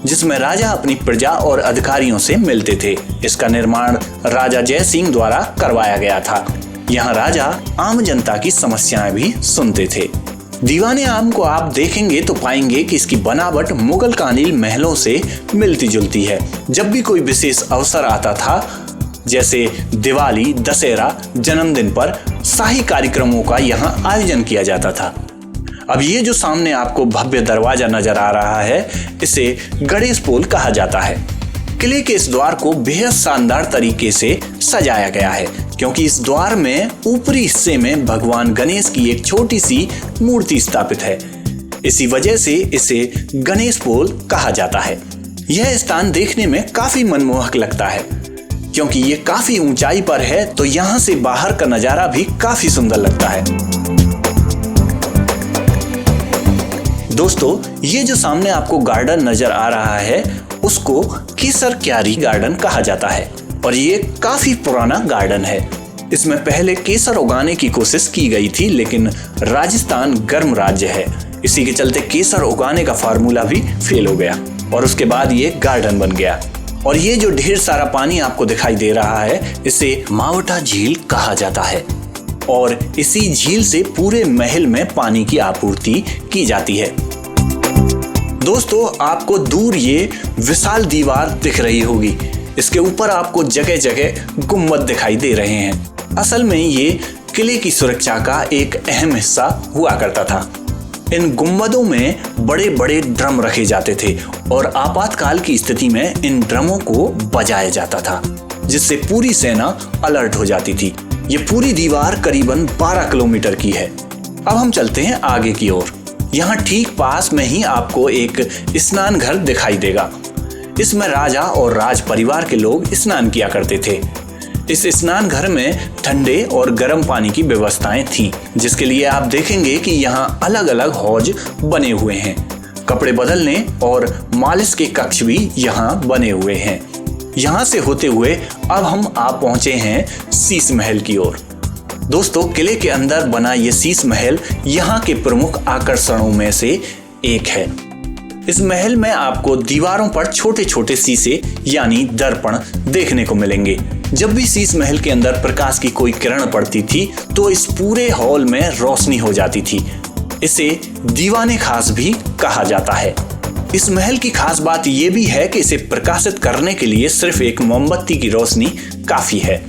जिसमें राजा अपनी प्रजा और अधिकारियों से मिलते थे। इसका निर्माण राजा जय सिंह द्वारा करवाया गया था। यहाँ राजा आम जनता की समस्याएं भी सुनते थे। दीवाने आम को आप देखेंगे तो पाएंगे कि इसकी बनावट मुगल कालीन महलों से मिलती जुलती है। जब भी कोई विशेष अवसर आता था जैसे दिवाली, दशहरा, जन्मदिन पर शाही कार्यक्रमों का यहाँ आयोजन किया जाता था। अब ये जो सामने आपको भव्य दरवाजा नजर आ रहा है इसे गणेश पोल कहा जाता है। किले के इस द्वार को बेहद शानदार तरीके से सजाया गया है क्योंकि इस द्वार में ऊपरी हिस्से में भगवान गणेश की एक छोटी सी मूर्ति स्थापित है। इसी वजह से इसे गणेश पोल कहा जाता है। यह स्थान देखने में काफी मनमोहक लगता है क्योंकि ये काफी ऊंचाई पर है तो यहाँ से बाहर का नजारा भी काफी सुंदर लगता है। दोस्तों, ये जो सामने आपको गार्डन नजर आ रहा है उसको केसर क्यारी गार्डन कहा जाता है और ये काफी पुराना गार्डन है। इसमें पहले केसर उगाने की कोशिश की गई थी लेकिन राजस्थान गर्म राज्य है, इसी के चलते केसर उगाने का फार्मूला भी फेल हो गया और उसके बाद ये गार्डन बन गया। और ये जो ढेर सारा पानी आपको दिखाई दे रहा है इसे मावटा झील कहा जाता है और इसी झील से पूरे महल में पानी की आपूर्ति की जाती है। दोस्तों, आपको दूर ये विशाल दीवार दिख रही होगी। इसके ऊपर आपको जगह जगह गुम्बद दिखाई दे रहे हैं। असल में ये किले की सुरक्षा का एक अहम हिस्सा हुआ करता था। इन गुम्बदों में बड़े बड़े ड्रम रखे जाते थे और आपातकाल की स्थिति में इन ड्रमों को बजाया जाता था जिससे पूरी सेना अलर्ट हो जाती थी। ये पूरी दीवार करीबन 12 किलोमीटर की है। अब हम चलते हैं आगे की ओर। यहाँ ठीक पास में ही आपको एक स्नान घर दिखाई देगा। इसमें राजा और राज परिवार के लोग स्नान किया करते थे। इस स्नान घर में ठंडे और गर्म पानी की व्यवस्थाएं थीं, जिसके लिए आप देखेंगे कि यहाँ अलग अलग हौज बने हुए हैं। कपड़े बदलने और मालिश के कक्ष भी यहाँ बने हुए हैं। यहाँ से होते हुए अब हम आप पहुंचे हैं शीश महल की ओर। दोस्तों, किले के अंदर बना ये शीश महल यहाँ के प्रमुख आकर्षणों में से एक है। इस महल में आपको दीवारों पर छोटे छोटे शीशे यानी दर्पण देखने को मिलेंगे। जब भी शीश महल के अंदर प्रकाश की कोई किरण पड़ती थी तो इस पूरे हॉल में रोशनी हो जाती थी। इसे दीवाने खास भी कहा जाता है। इस महल की खास बात यह भी है कि इसे प्रकाशित करने के लिए सिर्फ एक मोमबत्ती की रोशनी काफी है।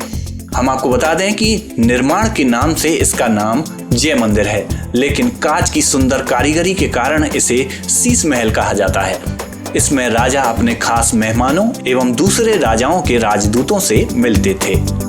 हम आपको बता दें कि निर्माण के नाम से इसका नाम जय मंदिर है, लेकिन कांच की सुंदर कारीगरी के कारण इसे शीश महल कहा जाता है। इसमें राजा अपने खास मेहमानों एवं दूसरे राजाओं के राजदूतों से मिलते थे।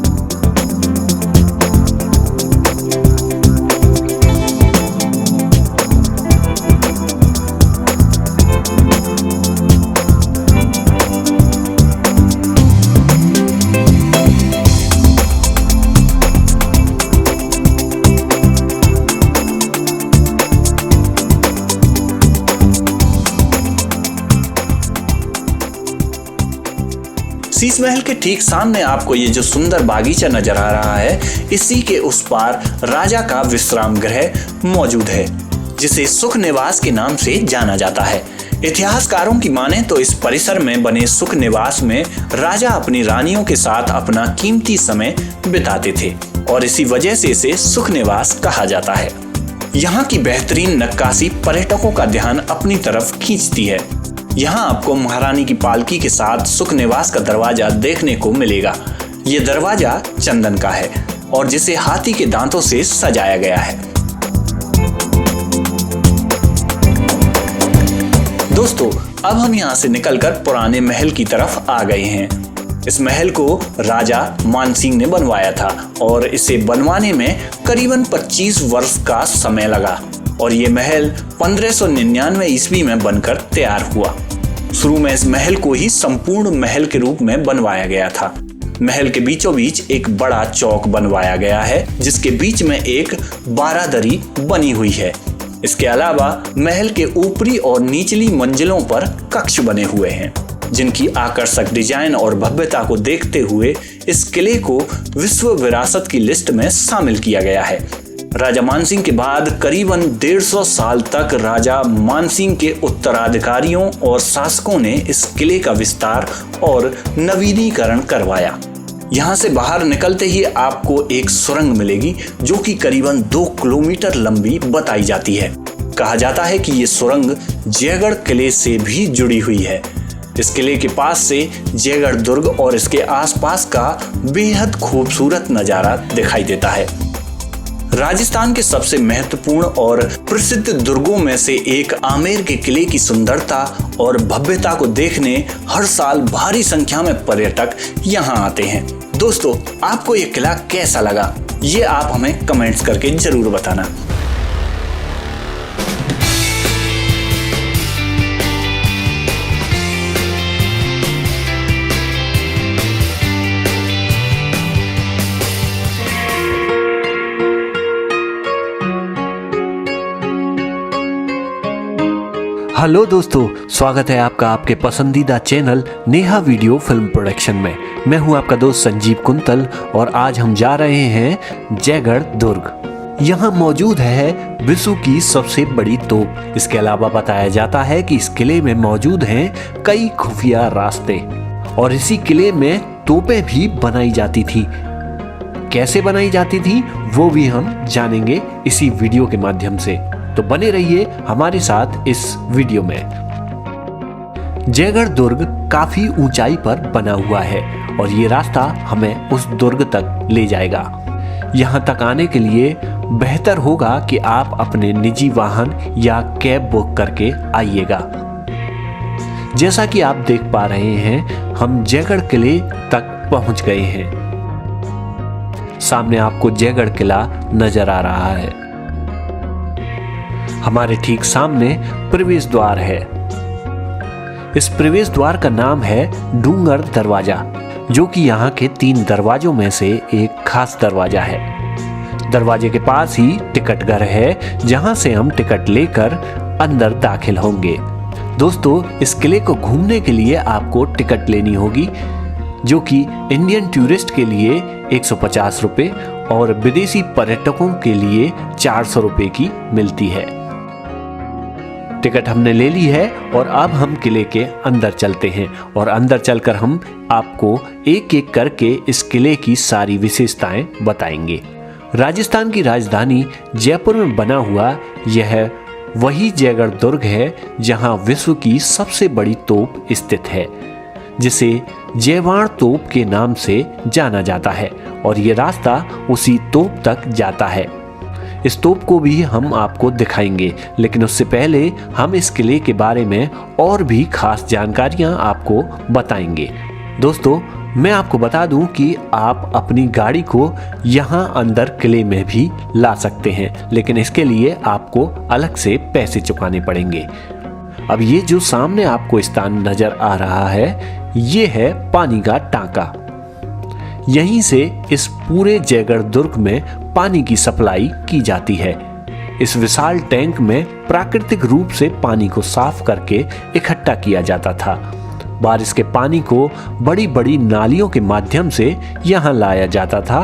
शीश महल के ठीक सामने आपको ये जो सुंदर बागीचा नजर आ रहा है, इसी के उस पार राजा का विश्राम गृह मौजूद है। जिसे सुख निवास के नाम से जाना जाता है। इतिहासकारों की माने तो इस परिसर में बने सुख निवास में राजा अपनी रानियों के साथ अपना कीमती समय बिताते थे और इसी वजह से इसे सुख निवास कहा जाता है। यहाँ की बेहतरीन नक्काशी पर्यटकों का ध्यान अपनी तरफ खींचती है। यहाँ आपको महारानी की पालकी के साथ सुख निवास का दरवाजा देखने को मिलेगा। ये दरवाजा चंदन का है और जिसे हाथी के दांतों से सजाया गया है। दोस्तों, अब हम यहाँ से निकलकर पुराने महल की तरफ आ गए हैं। इस महल को राजा मानसिंह ने बनवाया था और इसे बनवाने में करीबन 25 वर्ष का समय लगा और ये महल 1599 ईस्वी में बनकर तैयार हुआ। शुरू में इस महल को ही संपूर्ण महल के रूप में बनवाया गया था। महल के बीचों बीच एक बड़ा चौक बनवाया गया है जिसके बीच में एक बारादरी बनी हुई है। इसके अलावा महल के ऊपरी और निचली मंजिलों पर कक्ष बने हुए हैं जिनकी आकर्षक डिजाइन और भव्यता को देखते हुए इस किले को विश्व विरासत की लिस्ट में शामिल किया गया है। राजा मानसिंह के बाद करीबन 150 साल तक राजा मानसिंह के उत्तराधिकारियों और शासकों ने इस किले का विस्तार और नवीनीकरण करवाया। यहाँ से बाहर निकलते ही आपको एक सुरंग मिलेगी जो कि करीबन 2 किलोमीटर लंबी बताई जाती है। कहा जाता है कि ये सुरंग जयगढ़ किले से भी जुड़ी हुई है। इस किले के पास से जयगढ़ दुर्ग और इसके आसपास का बेहद खूबसूरत नजारा दिखाई देता है। राजस्थान के सबसे महत्वपूर्ण और प्रसिद्ध दुर्गों में से एक आमेर के किले की सुंदरता और भव्यता को देखने हर साल भारी संख्या में पर्यटक यहाँ आते हैं। दोस्तों, आपको ये किला कैसा लगा ये आप हमें कमेंट्स करके जरूर बताना। हेलो दोस्तों, स्वागत है आपका आपके पसंदीदा channel Neha video film production में। मैं हूं आपका दोस्त संजीव कुंतल और आज हम जा रहे हैं जयगढ़ दुर्ग। यहाँ मौजूद है विश्व की सबसे बड़ी तोप। इसके अलावा बताया जाता है कि इस किले में मौजूद हैं कई खुफिया रास्ते और इसी किले में तोपें भी बनाई जाती थी। कैसे बनाई जाती थी वो भी हम जानेंगे इसी वीडियो के माध्यम से, तो बने रहिए हमारे साथ इस वीडियो में। जयगढ़ दुर्ग काफी ऊंचाई पर बना हुआ है और ये रास्ता हमें उस दुर्ग तक ले जाएगा। यहाँ तक आने के लिए बेहतर होगा कि आप अपने निजी वाहन या कैब बुक करके आइएगा। जैसा कि आप देख पा रहे हैं, हम जयगढ़ किले तक पहुंच गए हैं। सामने आपको जयगढ़ किला नजर आ रहा है। हमारे ठीक सामने प्रवेश द्वार है। इस प्रवेश द्वार का नाम है डूंगर दरवाजा, जो कि यहाँ के 3 दरवाजों में से एक खास दरवाजा है। दरवाजे के पास ही टिकट घर है जहाँ से हम टिकट लेकर अंदर दाखिल होंगे। दोस्तों, इस किले को घूमने के लिए आपको टिकट लेनी होगी, जो कि इंडियन टूरिस्ट के लिए 150 रुपए और विदेशी पर्यटकों के लिए 400 रुपए की मिलती है। टिकट हमने ले ली है और अब हम किले के अंदर चलते हैं और अंदर चलकर हम आपको एक एक करके इस किले की सारी विशेषताएं बताएंगे। राजस्थान की राजधानी जयपुर में बना हुआ यह वही जयगढ़ दुर्ग है जहां विश्व की सबसे बड़ी तोप स्थित है, जिसे जयवाड़ तोप के नाम से जाना जाता है और ये रास्ता उसी तोप तक जाता है। इस तोप को भी हम आपको दिखाएंगे, लेकिन उससे पहले हम इस किले के बारे में और भी खास जानकारियां आपको बताएंगे। दोस्तों, मैं आपको बता दूं कि आप अपनी गाड़ी को यहां अंदर किले में भी ला सकते हैं, लेकिन इसके लिए आपको अलग से पैसे चुकाने पड़ेंगे। अब ये जो सामने आपको स्थान नजर आ रहा है, ये है पानी का टांका। यहीं से इस पूरे जयगढ़ दुर्ग में पानी की सप्लाई की जाती है। इस विशाल टैंक में प्राकृतिक रूप से पानी को साफ करके इकट्ठा किया जाता था। बारिश के पानी को बड़ी बड़ी नालियों के माध्यम से यहाँ लाया जाता था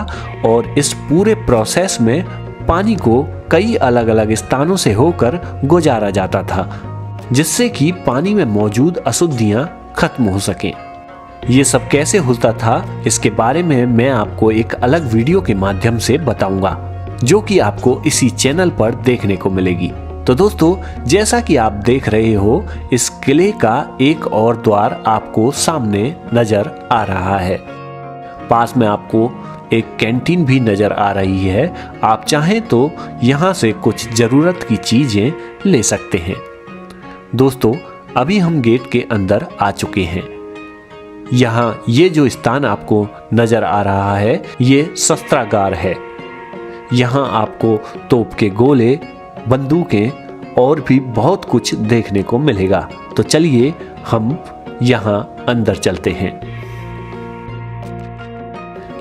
और इस पूरे प्रोसेस में पानी को कई अलग अलग स्थानों से होकर गुजारा जाता था, जिससे कि पानी में मौजूद अशुद्धियां खत्म हो सकें। ये सब कैसे होता था, इसके बारे में मैं आपको एक अलग वीडियो के माध्यम से बताऊंगा, जो कि आपको इसी चैनल पर देखने को मिलेगी। तो दोस्तों, जैसा कि आप देख रहे हो, इस किले का एक और द्वार आपको सामने नजर आ रहा है। पास में आपको एक कैंटीन भी नजर आ रही है। आप चाहें तो यहाँ से कुछ जरूरत की चीजें ले सकते हैं। दोस्तों, अभी हम गेट के अंदर आ चुके हैं। यहाँ ये जो स्थान आपको नजर आ रहा है, ये शस्त्रागार है। यहाँ आपको तोप के गोले, बंदूकें और भी बहुत कुछ देखने को मिलेगा। तो चलिए हम यहाँ अंदर चलते हैं।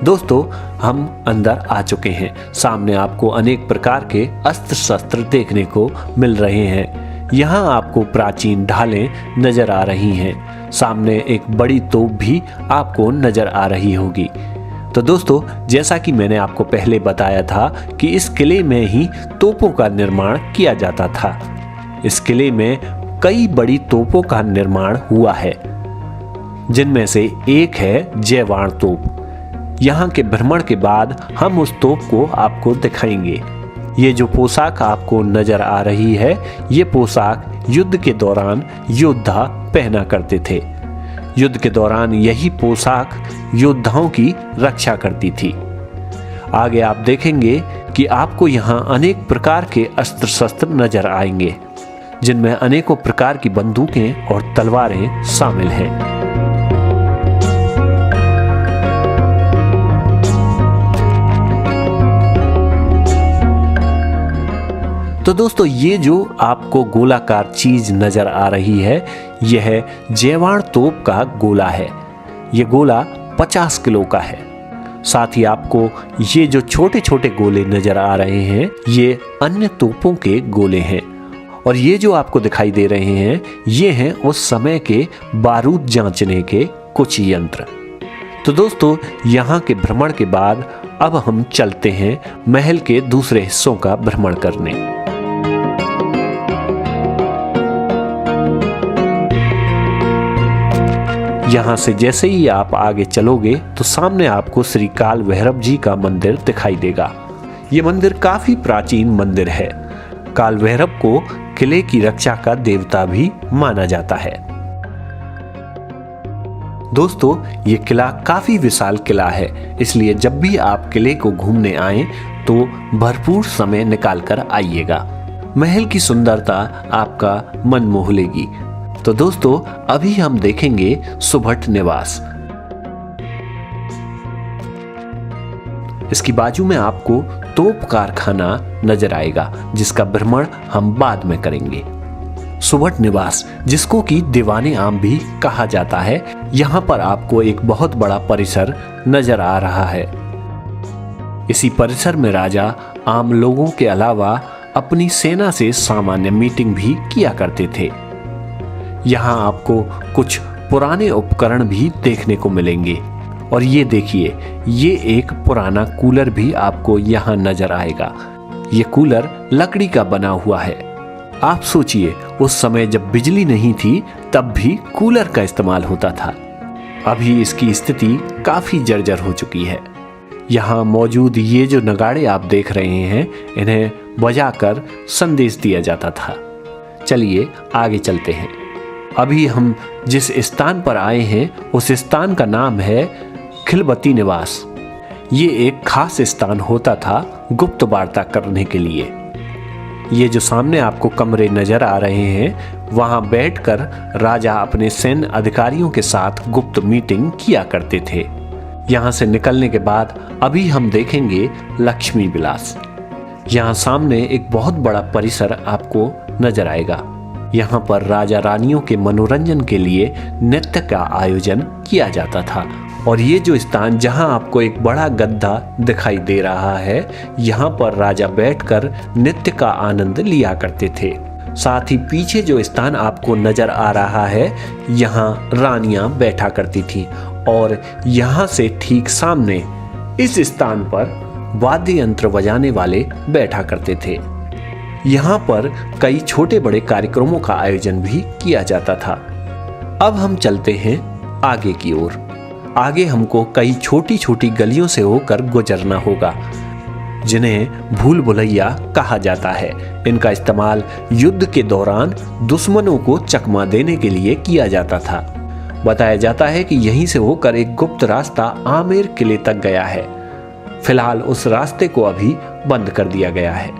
दोस्तों, हम अंदर आ चुके हैं। सामने आपको अनेक प्रकार के अस्त्र शस्त्र देखने को मिल रहे हैं। यहाँ आपको प्राचीन ढालें नजर आ रही हैं। सामने एक बड़ी तोप भी आपको नजर आ रही होगी। तो दोस्तों, जैसा कि मैंने आपको पहले बताया था कि इस किले में ही तोपों का निर्माण किया जाता था। इस किले में कई बड़ी तोपों का निर्माण हुआ है, जिनमें से एक है जयवाण तोप। यहाँ के भ्रमण के बाद हम उस तोप को आपको दिखाएंगे। ये जो पोशाक आपको नजर आ रही है, ये पोशाक युद्ध के दौरान योद्धा पहना करते थे। युद्ध के दौरान यही पोशाक योद्धाओं की रक्षा करती थी। आगे आप देखेंगे कि आपको यहाँ अनेक प्रकार के अस्त्र शस्त्र नजर आएंगे, जिनमें अनेकों प्रकार की बंदूकें और तलवारें शामिल हैं। तो दोस्तों, ये जो आपको गोलाकार चीज नजर आ रही है, यह जयवाण तोप का गोला है। यह गोला 50 किलो का है। साथ ही आपको ये जो छोटे छोटे गोले नजर आ रहे हैं, ये अन्य तोपों के गोले हैं। और ये जो आपको दिखाई दे रहे हैं, ये हैं उस समय के बारूद जांचने के कुछ यंत्र। तो दोस्तों, यहाँ के भ्रमण के बाद अब हम चलते हैं महल के दूसरे हिस्सों का भ्रमण करने। यहाँ से जैसे ही आप आगे चलोगे तो सामने आपको श्री काल भैरव जी का मंदिर दिखाई देगा। ये मंदिर काफी प्राचीन मंदिर है। काल भैरव को किले की रक्षा का देवता भी माना जाता है। दोस्तों, ये किला काफी विशाल किला है, इसलिए जब भी आप किले को घूमने आएं तो भरपूर समय निकालकर आइएगा। महल की सुंदरता आपका मन मोह लेगी। तो दोस्तों, अभी हम देखेंगे सुभट निवास। इसकी बाजू में आपको तोप कारखाना नजर आएगा, जिसका भ्रमण हम बाद में करेंगे। सुभट निवास, जिसको कि दीवाने आम भी कहा जाता है, यहाँ पर आपको एक बहुत बड़ा परिसर नजर आ रहा है। इसी परिसर में राजा आम लोगों के अलावा अपनी सेना से सामान्य मीटिंग भी किया करते थे। यहाँ आपको कुछ पुराने उपकरण भी देखने को मिलेंगे। और ये देखिए, ये एक पुराना कूलर भी आपको यहाँ नजर आएगा। ये कूलर लकड़ी का बना हुआ है। आप सोचिए, उस समय जब बिजली नहीं थी, तब भी कूलर का इस्तेमाल होता था। अभी इसकी स्थिति काफी जर्जर हो चुकी है। यहाँ मौजूद ये जो नगाड़े आप देख रहे हैं, इन्हें बजाकर संदेश दिया जाता था। चलिए आगे चलते हैं। अभी हम जिस स्थान पर आए हैं, उस स्थान का नाम है खिलवती निवास। ये एक खास स्थान होता था गुप्त वार्ता करने के लिए। ये जो सामने आपको कमरे नजर आ रहे हैं, वहां बैठकर राजा अपने सैन्य अधिकारियों के साथ गुप्त मीटिंग किया करते थे। यहाँ से निकलने के बाद अभी हम देखेंगे लक्ष्मी विलास। यहाँ सामने एक बहुत बड़ा परिसर आपको नजर आएगा। यहाँ पर राजा रानियों के मनोरंजन के लिए नृत्य का आयोजन किया जाता था। और ये जो स्थान जहाँ आपको एक बड़ा गद्दा दिखाई दे रहा है, यहाँ पर राजा बैठकर नृत्य का आनंद लिया करते थे। साथ ही पीछे जो स्थान आपको नजर आ रहा है, यहाँ रानियां बैठा करती थी। और यहाँ से ठीक सामने इस स्थान पर वाद्य यंत्र बजाने वाले बैठा करते थे। यहाँ पर कई छोटे बड़े कार्यक्रमों का आयोजन भी किया जाता था। अब हम चलते हैं आगे की ओर। आगे हमको कई छोटी छोटी गलियों से होकर गुजरना होगा, जिन्हें भूल भुलैया कहा जाता है। इनका इस्तेमाल युद्ध के दौरान दुश्मनों को चकमा देने के लिए किया जाता था। बताया जाता है कि यहीं से होकर एक गुप्त रास्ता आमेर किले तक गया है। फिलहाल उस रास्ते को अभी बंद कर दिया गया है।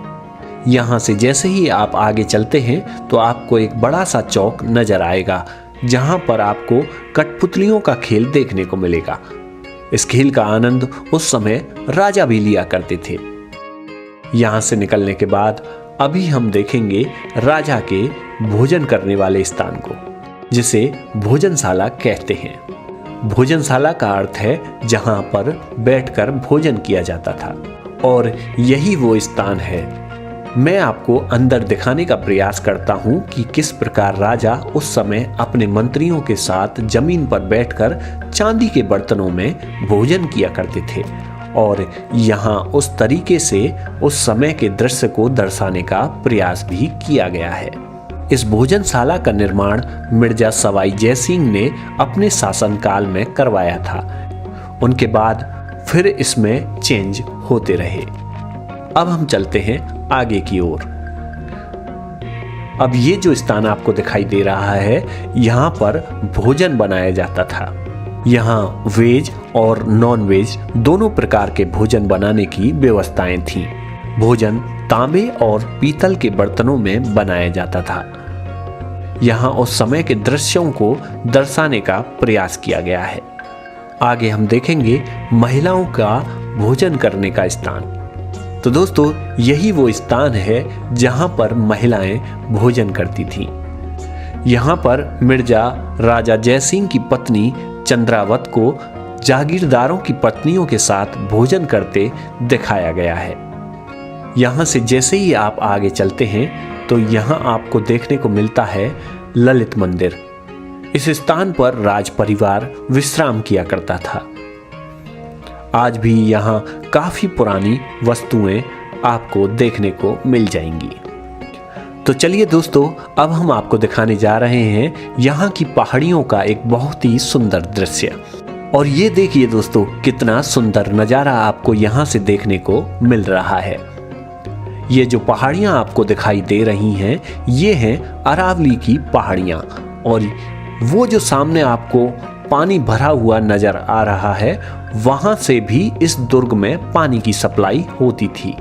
यहाँ से जैसे ही आप आगे चलते हैं तो आपको एक बड़ा सा चौक नजर आएगा, जहाँ पर आपको कठपुतलियों का खेल देखने को मिलेगा। इस खेल का आनंद उस समय राजा भी लिया करते थे। यहाँ से निकलने के बाद अभी हम देखेंगे राजा के भोजन करने वाले स्थान को, जिसे भोजनशाला कहते हैं। भोजनशाला का अर्थ है जहां पर बैठकर भोजन किया जाता था, और यही वो स्थान है। मैं आपको अंदर दिखाने का प्रयास करता हूं कि किस प्रकार राजा उस समय अपने मंत्रियों के साथ जमीन पर बैठकर चांदी के बर्तनों में भोजन किया करते थे, और यहाँ उस तरीके से उस समय के दृश्य को दर्शाने का प्रयास भी किया गया है। इस भोजनशाला का निर्माण मिर्जा सवाई जयसिंह ने अपने शासनकाल में करवाया था। उनके बाद फिर इसमें चेंज होते रहे। अब हम चलते हैं आगे की ओर। अब ये जो स्थान आपको दिखाई दे रहा है, यहाँ पर भोजन बनाया जाता था। यहाँ वेज और नॉन वेज दोनों प्रकार के भोजन बनाने की व्यवस्थाएं थीं। भोजन तांबे और पीतल के बर्तनों में बनाया जाता था। यहाँ उस समय के दृश्यों को दर्शाने का प्रयास किया गया है। आगे हम देखेंगे महिलाओं का भोजन करने का स्थान। तो दोस्तों, यही वो स्थान है जहां पर महिलाएं भोजन करती थीं। यहाँ पर मिर्जा राजा जयसिंह की पत्नी चंद्रावत को जागीरदारों की पत्नियों के साथ भोजन करते दिखाया गया है। यहाँ से जैसे ही आप आगे चलते हैं तो यहाँ आपको देखने को मिलता है ललित मंदिर। इस स्थान पर राज परिवार विश्राम किया करता था। आज भी यहाँ काफी पुरानी वस्तुएं आपको देखने को मिल जाएंगी। तो चलिए दोस्तों, अब हम आपको दिखाने जा रहे हैं यहाँ की पहाड़ियों का एक बहुत ही सुंदर दृश्य। और ये देखिए दोस्तों, कितना सुंदर नज़ारा आपको यहाँ से देखने को मिल रहा है। ये जो पहाड़ियाँ आपको दिखाई दे रही हैं, ये हैं अरावली की पहाड़ियाँ। और वो जो सामने आपको पानी भरा हुआ नजर आ रहा है, वहां से भी इस दुर्ग में पानी की सप्लाई होती थी।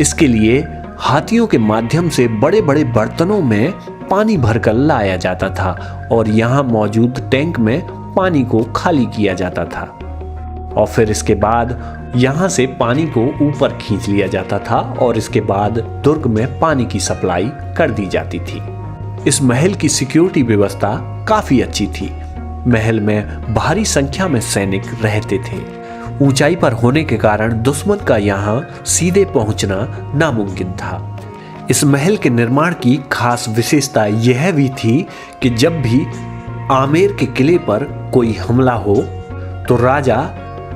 इसके लिए हाथियों के माध्यम से बड़े बड़े बर्तनों में पानी भरकर लाया जाता था, और यहाँ मौजूद टैंक में पानी को खाली किया जाता था, और फिर इसके बाद यहाँ से पानी को ऊपर खींच लिया जाता था, और इसके बाद दुर्ग में पानी की सप्लाई कर दी जाती थी। इस महल की सिक्योरिटी व्यवस्था काफी अच्छी थी। महल में भारी संख्या में सैनिक रहते थे। ऊंचाई पर होने के कारण दुश्मन का यहाँ सीधे पहुंचना नामुमकिन था। इस महल के निर्माण की खास विशेषता यह भी थी कि जब भी आमेर के किले पर कोई हमला हो तो राजा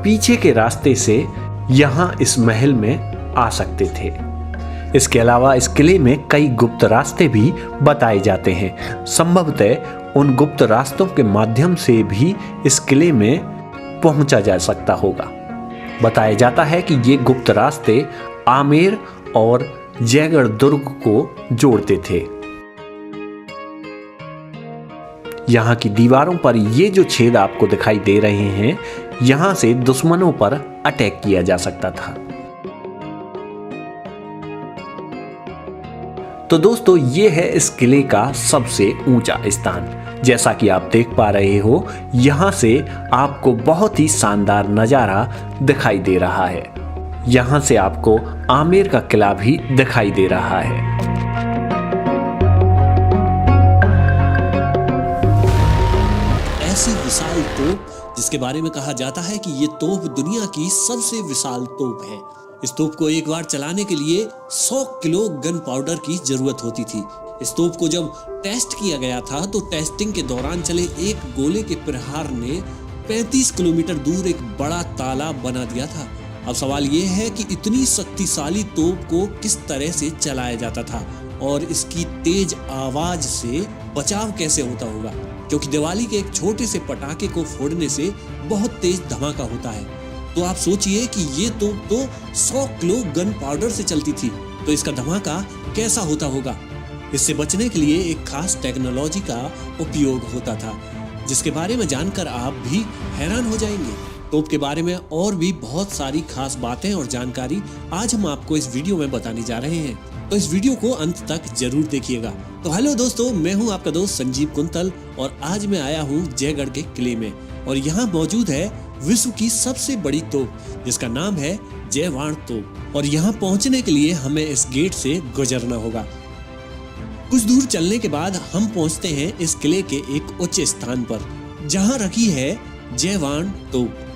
पीछे के रास्ते से यहाँ इस महल में आ सकते थे। इसके अलावा इस किले में कई गुप्त रास्ते भी बताए जाते हैं। संभवतः उन गुप्त रास्तों के माध्यम से भी इस किले में पहुंचा जा सकता होगा। बताया जाता है कि ये गुप्त रास्ते आमेर और जयगढ़ दुर्ग को जोड़ते थे। यहाँ की दीवारों पर ये जो छेद आपको दिखाई दे रहे हैं, यहाँ से दुश्मनों पर अटैक किया जा सकता था। तो दोस्तों, ये है इस किले का सबसे ऊंचा स्थान। जैसा कि आप देख पा रहे हो, यहाँ से आपको बहुत ही शानदार नज़ारा दिखाई दे रहा है। यहाँ से आपको आमेर का किला भी दिखाई दे रहा है। ऐसी विशाल तोप जिसके बारे में कहा जाता है कि ये तोप दुनिया की सबसे विशाल तोप है। इस तोप को एक बार चलाने के लिए 100 किलो गन पाउडर की जरूरत होती थी। इस तोप को जब टेस्ट किया गया था तो टेस्टिंग के दौरान चले एक गोले के प्रहार ने 35 किलोमीटर दूर एक बड़ा तालाब बना दिया था। अब सवाल ये है कि इतनी शक्तिशाली तोप को किस तरह से चलाया जाता था और इसकी तेज आवाज से बचाव कैसे होता होगा, क्योंकि दिवाली के एक छोटे से पटाखे को फोड़ने से बहुत तेज धमाका होता है। तो आप सोचिए कि ये तोप तो 100 किलो गन पाउडर से चलती थी, तो इसका धमाका कैसा होता होगा। इससे बचने के लिए एक खास टेक्नोलॉजी का उपयोग होता था, जिसके बारे में जानकर आप भी हैरान हो जाएंगे। तोप के बारे में और भी बहुत सारी खास बातें और जानकारी आज हम आपको इस वीडियो में बताने जा रहे हैं, तो इस वीडियो को अंत तक जरूर देखिएगा। तो हेलो दोस्तों, मैं हूं आपका दोस्त संजीव कुंतल और आज मैं आया हूं जयगढ़ के किले में और यहाँ मौजूद है विश्व की सबसे बड़ी तोप, जिसका नाम है जयवाण तोप। और यहाँ पहुँचने के लिए हमें इस गेट से गुजरना होगा। कुछ दूर चलने के बाद हम पहुँचते हैं इस किले के एक उच्च स्थान पर, जहाँ रखी है जयवाण तोप।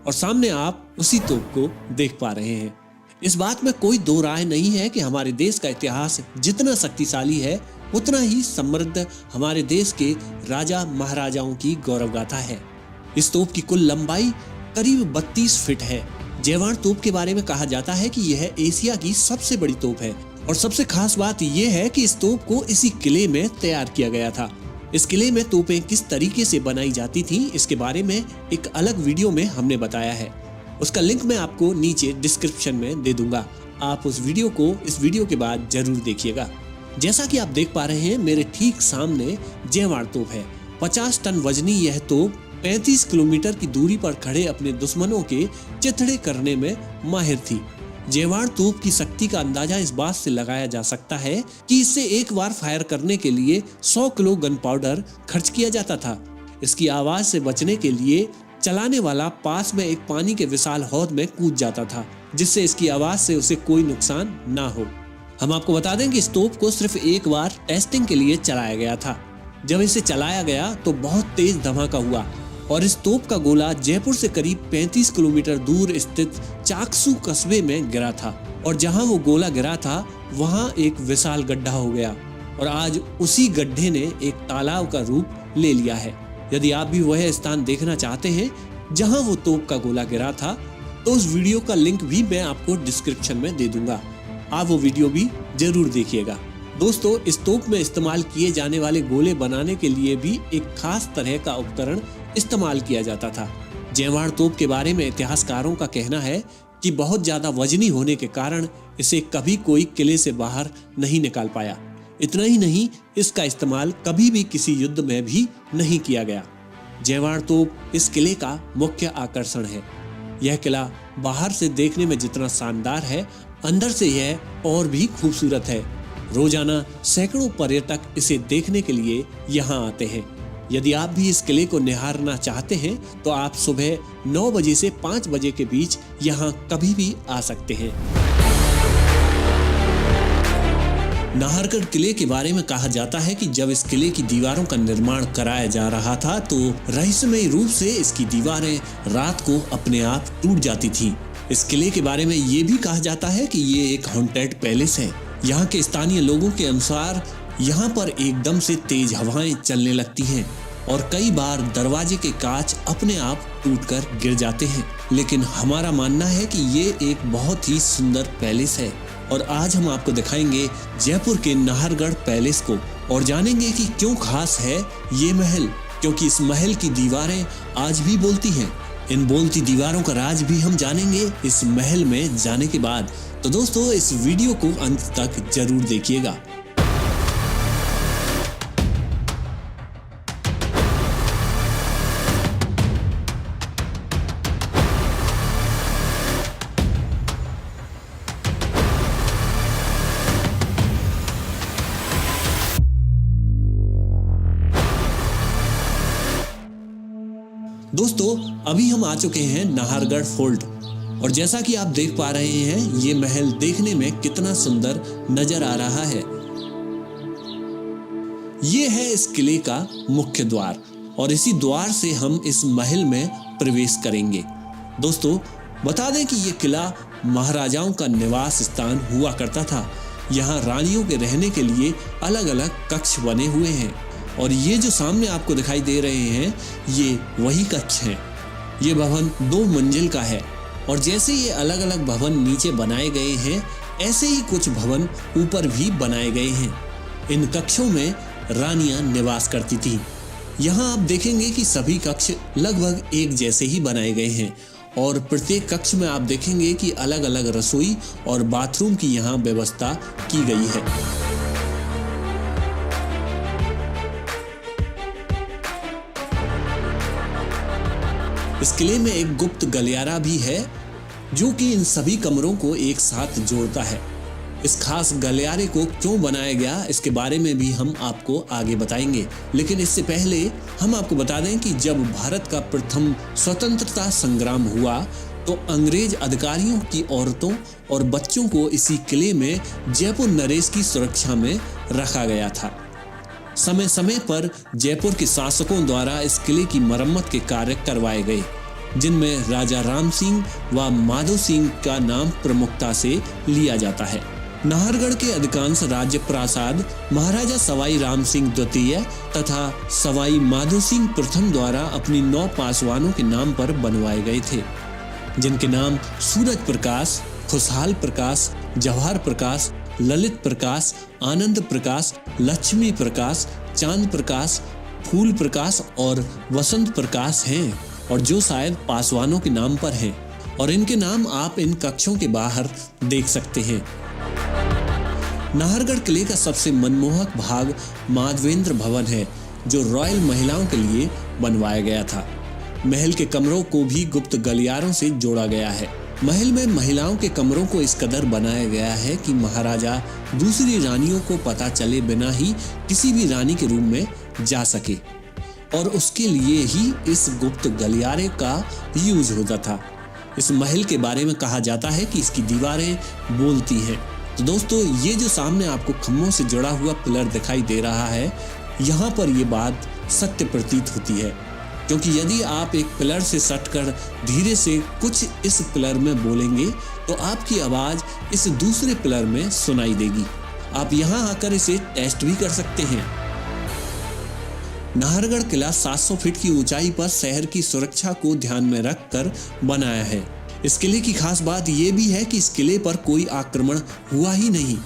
और सामने आप उसी तोप को देख पा रहे हैं। इस बात में कोई दो राय नहीं है कि हमारे देश का इतिहास जितना शक्तिशाली है उतना ही समृद्ध हमारे देश के राजा महाराजाओं की गौरव गाथा है। इस तोप की कुल लंबाई करीब 32 फीट है। जयवाण तोप के बारे में कहा जाता है कि यह एशिया की सबसे बड़ी तोप है और सबसे खास बात यह है कि इस तोप को इसी किले में तैयार किया गया था। इस किले में तोपें किस तरीके से बनाई जाती थी, इसके बारे में एक अलग वीडियो में हमने बताया है। उसका लिंक मैं आपको नीचे डिस्क्रिप्शन में दे दूंगा। आप उस वीडियो को इस वीडियो के बाद जरूर देखिएगा। जैसा कि आप देख पा रहे हैं, मेरे ठीक सामने जयवाण तोप है। 50 टन वजनी यह तोप 35 किलोमीटर की दूरी पर खड़े अपने दुश्मनों के चिथड़े करने में माहिर थी। जयवाण तोप की शक्ति का अंदाजा इस बात से लगाया जा सकता है कि इससे एक बार फायर करने के लिए 100 किलो गन पाउडर खर्च किया जाता था। इसकी आवाज से बचने के लिए चलाने वाला पास में एक पानी के विशाल हौद में कूद जाता था, जिससे इसकी आवाज से उसे कोई नुकसान ना हो। हम आपको बता दें कि इस तोप को सिर्फ एक बार टेस्टिंग के लिए चलाया गया था। जब इसे चलाया गया तो बहुत तेज धमाका हुआ और इस तोप का गोला जयपुर से करीब 35 किलोमीटर दूर स्थित चाकसू कस्बे में गिरा था और जहां वो गोला गिरा था वहां एक विशाल गड्ढा हो गया और आज उसी गड्ढे ने एक तालाब का रूप ले लिया है। यदि आप भी वह स्थान देखना चाहते हैं जहां वो तोप का गोला गिरा था, तो उस वीडियो का लिंक भी मैं आपको डिस्क्रिप्शन में दे दूंगा। आप वो वीडियो भी जरूर देखिएगा। दोस्तों, इस तोप में इस्तेमाल किए जाने वाले गोले बनाने के लिए भी एक खास तरह का उपकरण इस्तेमाल किया जाता था। जयवाण तोप के बारे में इतिहासकारों का कहना है कि बहुत ज्यादा वजनी होने के कारण इसे कभी कोई किले से बाहर नहीं निकाल पाया। इतना ही नहीं, इसका इस्तेमाल कभी भी किसी युद्ध में भी नहीं किया गया। जयवाण तोप इस किले का मुख्य आकर्षण है। यह किला बाहर से देखने में जितना शानदार है, अंदर से यह और भी खूबसूरत है। रोजाना सैकड़ों पर्यटक इसे देखने के लिए यहाँ आते हैं। यदि आप भी इस किले को निहारना चाहते हैं तो आप सुबह 9 बजे से 5 बजे के बीच यहाँ कभी भी आ सकते हैं। नाहरगढ़ किले के बारे में कहा जाता है कि जब इस किले की दीवारों का निर्माण कराया जा रहा था तो रहस्यमयी रूप से इसकी दीवारें रात को अपने आप टूट जाती थीं। इस किले के बारे में ये भी कहा जाता है कि ये एक हॉन्टेड पैलेस है। यहाँ के स्थानीय लोगों के अनुसार यहाँ पर एकदम से तेज हवाएं चलने लगती हैं और कई बार दरवाजे के कांच अपने आप टूटकर गिर जाते हैं। लेकिन हमारा मानना है कि ये एक बहुत ही सुंदर पैलेस है और आज हम आपको दिखाएंगे जयपुर के नाहरगढ़ पैलेस को और जानेंगे कि क्यों खास है ये महल, क्योंकि इस महल की दीवारें आज भी बोलती हैं। इन बोलती दीवारों का राज भी हम जानेंगे इस महल में जाने के बाद। तो दोस्तों, इस वीडियो को अंत तक जरूर देखिएगा। दोस्तों, अभी हम आ चुके हैं नाहरगढ़ फोर्ट और जैसा कि आप देख पा रहे हैं, ये महल देखने में कितना सुंदर नजर आ रहा है। ये है इस किले का मुख्य द्वार और इसी द्वार से हम इस महल में प्रवेश करेंगे। दोस्तों, बता दें कि ये किला महाराजाओं का निवास स्थान हुआ करता था। यहाँ रानियों के रहने के लिए अलग अलग कक्ष बने हुए हैं। और ये जो सामने आपको दिखाई दे रहे हैं ये वही कक्ष हैं। ये भवन 2 मंजिल का है और जैसे ये अलग अलग भवन नीचे बनाए गए हैं ऐसे ही कुछ भवन ऊपर भी बनाए गए हैं। इन कक्षों में रानियां निवास करती थी। यहाँ आप देखेंगे कि सभी कक्ष लगभग एक जैसे ही बनाए गए हैं और प्रत्येक कक्ष में आप देखेंगे कि अलग अलग रसोई और बाथरूम की यहाँ व्यवस्था की गई है। इस किले में एक गुप्त गलियारा भी है जो कि इन सभी कमरों को एक साथ जोड़ता है। इस खास गलियारे को क्यों बनाया गया इसके बारे में भी हम आपको आगे बताएंगे, लेकिन इससे पहले हम आपको बता दें कि जब भारत का प्रथम स्वतंत्रता संग्राम हुआ तो अंग्रेज अधिकारियों की औरतों और बच्चों को इसी किले में जयपुर नरेश की सुरक्षा में रखा गया था। समय समय पर जयपुर के शासकों द्वारा इस किले की मरम्मत के कार्य करवाए गए, जिनमें राजा राम सिंह व माधो सिंह का नाम प्रमुखता से लिया जाता है। नाहरगढ़ के अधिकांश राज्य प्रासाद महाराजा सवाई राम सिंह द्वितीय तथा सवाई माधो सिंह प्रथम द्वारा अपनी 9 पासवानों के नाम पर बनवाए गए थे, जिनके नाम सूरज प्रकाश, खुशहाल प्रकाश, जवाहर प्रकाश, ललित प्रकाश, आनंद प्रकाश, लक्ष्मी प्रकाश, चांद प्रकाश, फूल प्रकाश और वसंत प्रकाश हैं और जो शायद पासवानों के नाम पर हैं और इनके नाम आप इन कक्षों के बाहर देख सकते हैं। नाहरगढ़ किले का सबसे मनमोहक भाग माधवेंद्र भवन है जो रॉयल महिलाओं के लिए बनवाया गया था। महल के कमरों को भी गुप्त गलियारों से जोड़ा गया है। महल में महिलाओं के कमरों को इस कदर बनाया गया है कि महाराजा दूसरी रानियों को पता चले बिना ही किसी भी रानी के रूम में जा सके और उसके लिए ही इस गुप्त गलियारे का यूज होता था। इस महल के बारे में कहा जाता है कि इसकी दीवारें बोलती हैं। तो दोस्तों, ये जो सामने आपको खम्भों से जुड़ा हुआ पिलर दिखाई दे रहा है, यहाँ पर ये बात सत्य प्रतीत होती है, क्योंकि यदि आप एक पिलर से सटकर धीरे से कुछ इस पिलर में बोलेंगे तो आपकी आवाज इस दूसरे पिलर में सुनाई देगी। आप यहाँ आकर इसे टेस्ट भी कर सकते हैं। नाहरगढ़ किला 700 फीट की ऊंचाई पर शहर की सुरक्षा को ध्यान में रखकर बनाया है। इस किले की खास बात यह भी है कि इस किले पर कोई आक्रमण हुआ ही नहीं,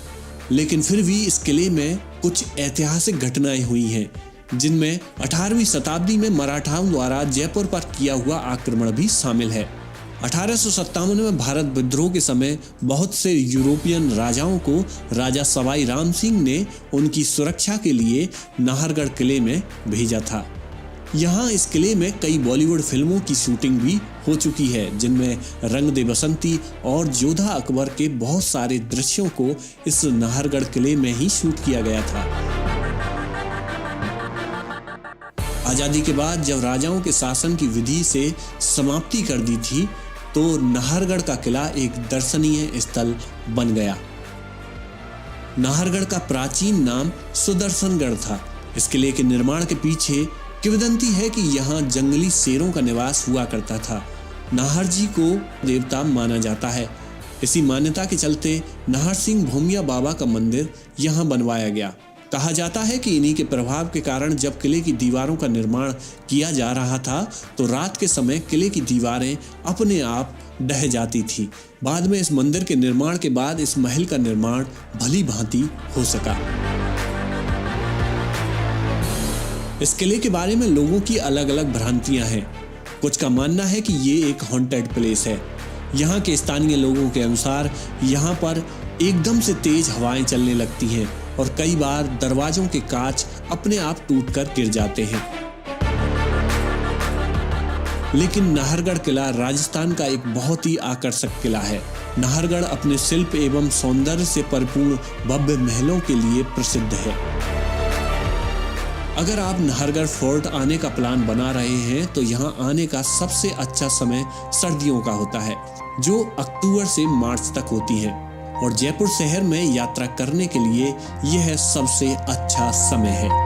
लेकिन फिर भी इस किले में कुछ ऐतिहासिक घटनाएं हुई हैं, जिनमें 18वीं शताब्दी में मराठाओं द्वारा जयपुर पर किया हुआ आक्रमण भी शामिल है। 1857 में भारत विद्रोह के समय बहुत से यूरोपियन राजाओं को राजा सवाई राम सिंह ने उनकी सुरक्षा के लिए नाहरगढ़ किले में भेजा था। यहाँ इस किले में कई बॉलीवुड फिल्मों की शूटिंग भी हो चुकी है, जिनमें रंग दे बसंती और जोधा अकबर के बहुत सारे दृश्यों को इस नाहरगढ़ किले में ही शूट किया गया था। आजादी के बाद जब राजाओं के शासन की विधि से समाप्ति कर दी थी तो नाहरगढ़ का किला एक दर्शनीय स्थल बन गया। नाहरगढ़ का प्राचीन नाम सुदर्शनगढ़ था। इस किले के निर्माण के पीछे किंवदंती है कि यहाँ जंगली शेरों का निवास हुआ करता था। नाहर जी को देवता माना जाता है। इसी मान्यता के चलते नाहर सिंह भूमिया बाबा का मंदिर यहाँ बनवाया गया। कहा जाता है कि इन्हीं के प्रभाव के कारण जब किले की दीवारों का निर्माण किया जा रहा था तो रात के समय किले की दीवारें अपने आप ढह जाती थी। बाद में इस मंदिर के निर्माण के बाद इस महल का निर्माण भली भांति हो सका। इस किले के बारे में लोगों की अलग अलग भ्रांतियां हैं। कुछ का मानना है कि ये एक हॉन्टेड प्लेस है। यहाँ के स्थानीय लोगों के अनुसार यहाँ पर एकदम से तेज हवाएं चलने लगती हैं और कई बार दरवाजों के कांच अपने आप टूटकर गिर जाते हैं। लेकिन नाहरगढ़ किला राजस्थान का एक बहुत ही आकर्षक किला है। नाहरगढ़ अपने शिल्प एवं सौंदर्य से परिपूर्ण भव्य महलों के लिए प्रसिद्ध है। अगर आप नाहरगढ़ फोर्ट आने का प्लान बना रहे हैं तो यहाँ आने का सबसे अच्छा समय सर्दियों का होता है, जो अक्टूबर से मार्च तक होती है, और जयपुर शहर में यात्रा करने के लिए यह सबसे अच्छा समय है।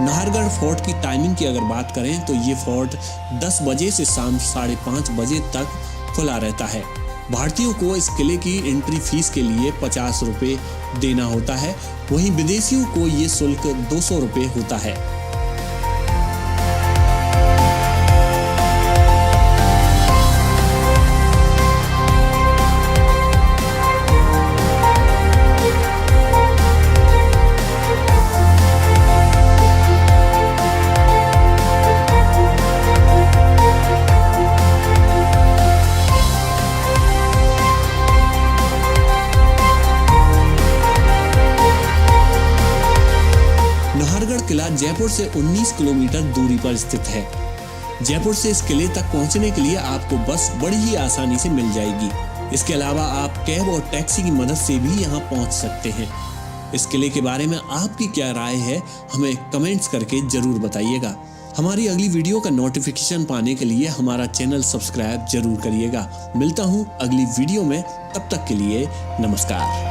नाहरगढ़ फोर्ट की टाइमिंग की अगर बात करें तो ये फोर्ट 10 बजे से शाम 5:30 बजे तक खुला रहता है। भारतीयों को इस किले की एंट्री फीस के लिए 50 रुपये देना होता है, वहीं विदेशियों को ये शुल्क 200 रुपये होता है। नाहरगढ़ किला जयपुर से 19 किलोमीटर दूरी पर स्थित है। जयपुर से इस किले तक पहुंचने के लिए आपको बस बड़ी ही आसानी से मिल जाएगी। इसके अलावा आप कैब और टैक्सी की मदद से भी यहां पहुंच सकते हैं। इस किले के बारे में आपकी क्या राय है, हमें कमेंट्स करके जरूर बताइएगा। हमारी अगली वीडियो का नोटिफिकेशन पाने के लिए हमारा चैनल सब्सक्राइब जरूर करिएगा। मिलता हूं अगली वीडियो में, तब तक के लिए नमस्कार।